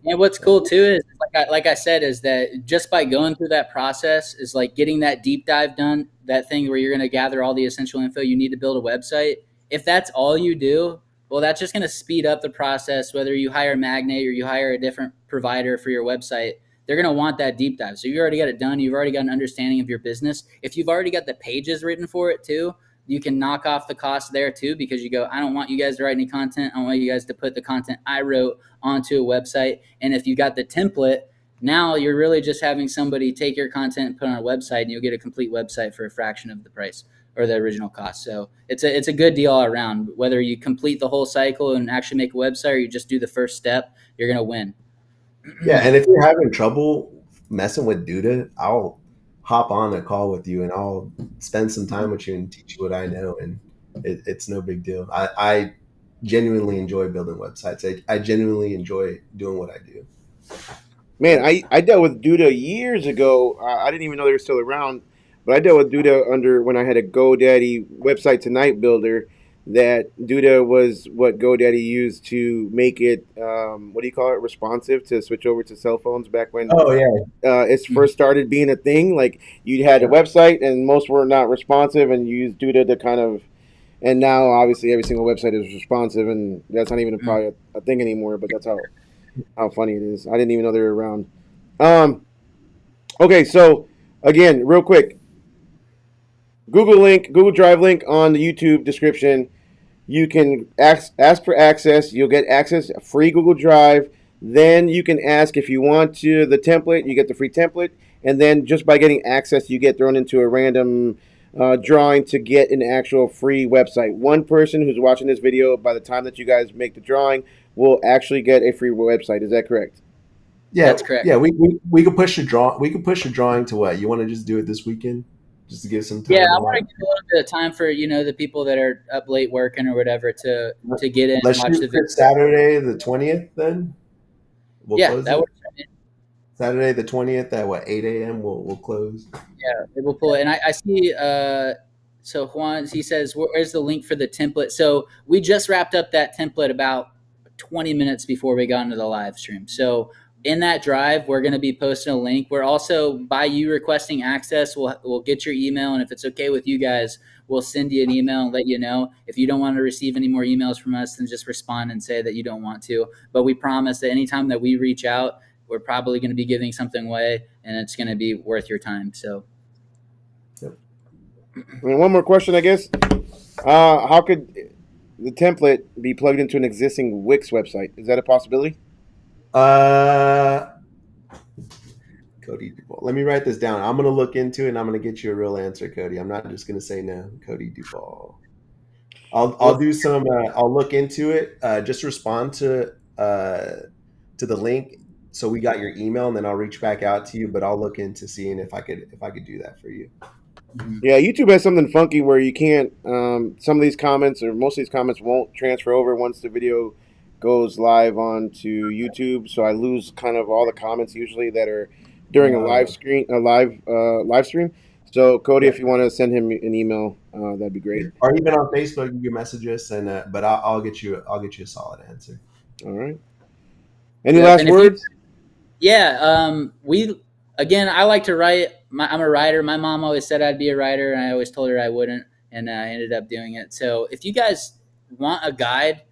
And what's cool too is like I said, is that just by going through that process is like getting that deep dive done, that thing where you're going to gather all the essential info you need to build a website. If that's all you do, well, that's just going to speed up the process. Whether you hire Magnate or you hire a different provider for your website, they're going to want that deep dive. So you already got it done. You've already got an understanding of your business. If you've already got the pages written for it too, you can knock off the cost there too, because you go, I don't want you guys to write any content. I want you guys to put the content I wrote onto a website. And if you got the template, now you're really just having somebody take your content and put on a website, and you'll get a complete website for a fraction of the price or the original cost. So it's a good deal all around. Whether you complete the whole cycle and actually make a website, or you just do the first step, you're going to win. Yeah. And if you're having trouble messing with Duda, I'll hop on a call with you and I'll spend some time with you and teach you what I know. And it's no big deal. I genuinely enjoy building websites. I genuinely enjoy doing what I do. Man, I dealt with Duda years ago. I didn't even know they were still around, but I dealt with Duda when I had a GoDaddy website tonight builder. That Duda was what GoDaddy used to make it, what do you call it, responsive to switch over to cell phones back when it first started being a thing. Like you had a website and most were not responsive, and you used Duda to kind of, and now obviously every single website is responsive, and that's not even probably a thing anymore, but that's how funny it is. I didn't even know they were around. Okay, so again, real quick, Google Drive link on the YouTube description. You can ask for access. You'll get access, free Google Drive. Then you can ask if you want to the template. You get the free template. And then just by getting access, you get thrown into a random drawing to get an actual free website. One person who's watching this video, by the time that you guys make the drawing, will actually get a free website. Is that correct? Yeah, that's correct. Yeah, we could push a drawing to what? You want to just do it this weekend? Just to give some time. Yeah, I want to give a little bit of time for the people that are up late working or whatever to get in. Let's and watch shoot for Saturday the 20th. Then that works. Saturday the 20th at what, 8 a.m. We'll close. Yeah, it will pull it. And I see. So Juan, he says, "Where's the link for the template?" So we just wrapped up that template about 20 minutes before we got into the live stream. So in that drive, we're going to be posting a link. We're also, by you requesting access, we'll get your email, and if it's okay with you guys, we'll send you an email and let you know. If you don't want to receive any more emails from us, then just respond and say that you don't want to. But we promise that anytime that we reach out, we're probably going to be giving something away, and it's going to be worth your time. So, and one more question, I guess. How could the template be plugged into an existing Wix website? Is that a possibility? Cody Duval. Let me write this down. I'm going to look into it, and I'm going to get you a real answer, Cody. I'm not just going to say no. Cody Duval. I'll do some. I'll look into it. Just respond to the link, so we got your email, and then I'll reach back out to you. But I'll look into seeing if I could do that for you. Yeah, YouTube has something funky where you can't. Some of these comments, or most of these comments, won't transfer over once the video goes live onto YouTube. So I lose kind of all the comments usually that are during a live stream. So Cody, Yeah. if you want to send him an email, that'd be great. Or even on Facebook, you can message us, and but I'll get you a solid answer. All right. Any Yep. last And if you words? Yeah, I like to write. I'm a writer. My mom always said I'd be a writer, and I always told her I wouldn't, and I ended up doing it. So if you guys want a guide,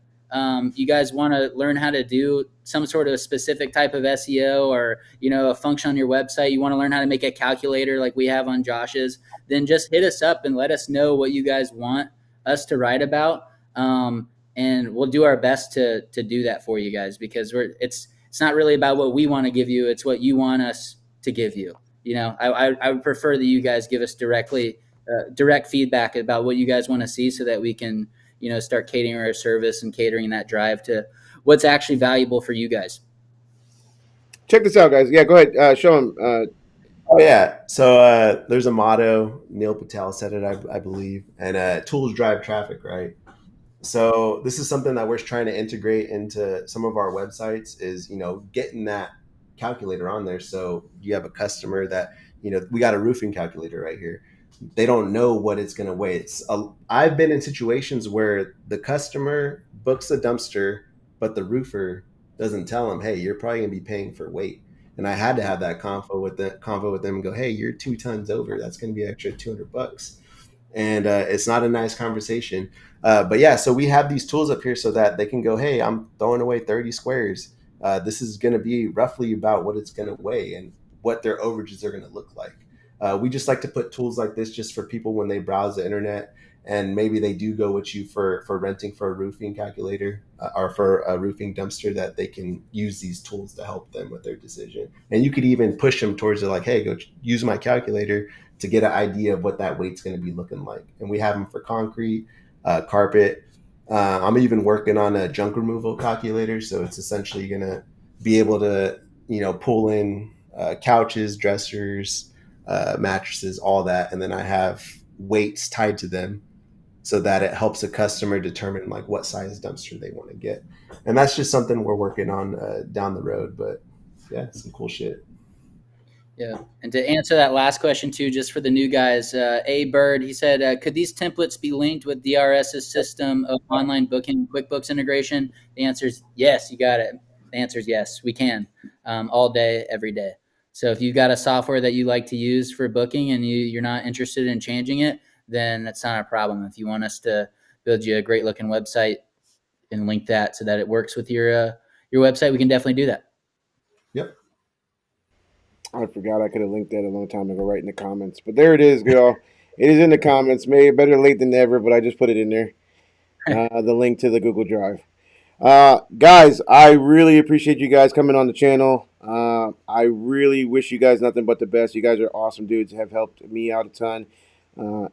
you guys want to learn how to do some sort of specific type of SEO, or a function on your website, you want to learn how to make a calculator like we have on Josh's, then just hit us up and let us know what you guys want us to write about, and we'll do our best to do that for you guys, because it's not really about what we want to give you. It's what you want us to give you. I would prefer that you guys give us direct feedback about what you guys want to see, so that we can, start catering our service and catering that drive to what's actually valuable for you guys. Check this out, guys. Yeah, go ahead. Show them. Oh yeah. So there's a motto. Neil Patel said it, I believe, and tools drive traffic, right? So this is something that we're trying to integrate into some of our websites, is getting that calculator on there. So you have a customer that, we got a roofing calculator right here. They don't know what it's going to weigh. I've been in situations where the customer books a dumpster, but the roofer doesn't tell them, hey, you're probably going to be paying for weight. And I had to have that convo with them and go, hey, you're 2 tons over. That's going to be extra $200. And it's not a nice conversation. But yeah, so we have these tools up here so that they can go, hey, I'm throwing away 30 squares. This is going to be roughly about what it's going to weigh and what their overages are going to look like. We just like to put tools like this just for people when they browse the internet, and maybe they do go with you for renting for a roofing calculator or for a roofing dumpster, that they can use these tools to help them with their decision. And you could even push them towards it, like, hey, go use my calculator to get an idea of what that weight's going to be looking like. And we have them for concrete, carpet. I'm even working on a junk removal calculator, so it's essentially going to be able to, pull in couches, dressers, mattresses, all that, and then I have weights tied to them, so that it helps a customer determine like what size dumpster they want to get. And that's just something we're working on down the road. But yeah, some cool shit. Yeah. And to answer that last question too, just for the new guys, A Bird, he said, could these templates be linked with DRS's system of online booking QuickBooks integration? The answer is yes. You got it. The answer is yes, we can, all day, every day. So if you've got a software that you like to use for booking and you're not interested in changing it, then that's not a problem. If you want us to build you a great looking website and link that so that it works with your website, we can definitely do that. Yep. I forgot I could have linked that a long time ago, right in the comments. But there it is, y'all. It is in the comments. Maybe better late than never, but I just put it in there. The link to the Google Drive. Guys, I really appreciate you guys coming on the channel. I really wish you guys nothing but the best. You guys are awesome dudes. Have helped me out a ton.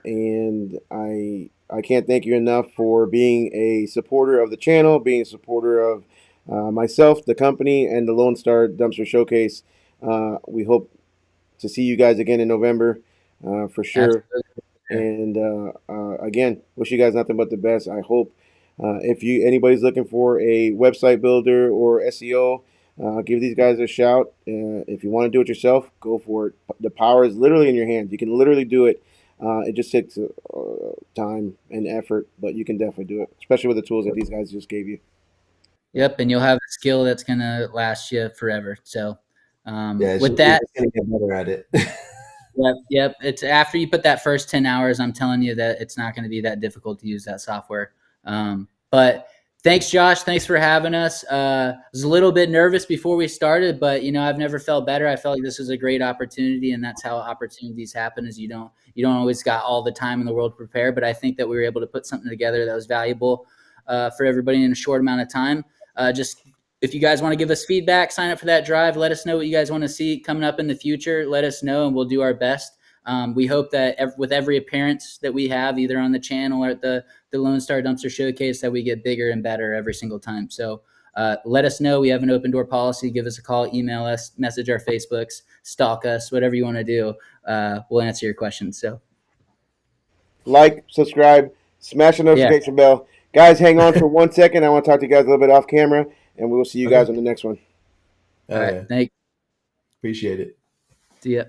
And I can't thank you enough for being a supporter of the channel, being a supporter of myself, the company, and the Lone Star Dumpster Showcase. We hope to see you guys again in November, for sure. Absolutely. And again, wish you guys nothing but the best. I hope if anybody's looking for a website builder or SEO, give these guys a shout. If you want to do it yourself, go for it. The power is literally in your hands. You can literally do it. It just takes time and effort, but you can definitely do it, especially with the tools that these guys just gave you. Yep, and you'll have a skill that's gonna last you forever. So, Yeah, with you're that, just gonna get better at it. yep. It's after you put that first 10 hours, I'm telling you that it's not going to be that difficult to use that software. But thanks, Josh. Thanks for having us. I was a little bit nervous before we started, but I've never felt better. I felt like this was a great opportunity, and that's how opportunities happen. Is you don't always got all the time in the world to prepare, but I think that we were able to put something together that was valuable for everybody in a short amount of time. Just if you guys want to give us feedback, sign up for that drive. Let us know what you guys want to see coming up in the future. Let us know, and we'll do our best. We hope that with every appearance that we have, either on the channel or at the Lone Star Dumpster Showcase, that we get bigger and better every single time. So let us know. We have an open door policy. Give us a call, email us, message our Facebooks, stalk us, whatever you want to do. We'll answer your questions. So like, subscribe, smash the notification bell. Guys, hang on for 1 second. I want to talk to you guys a little bit off camera, and we will see you guys on the next one. All right. Thanks. Appreciate it. See ya.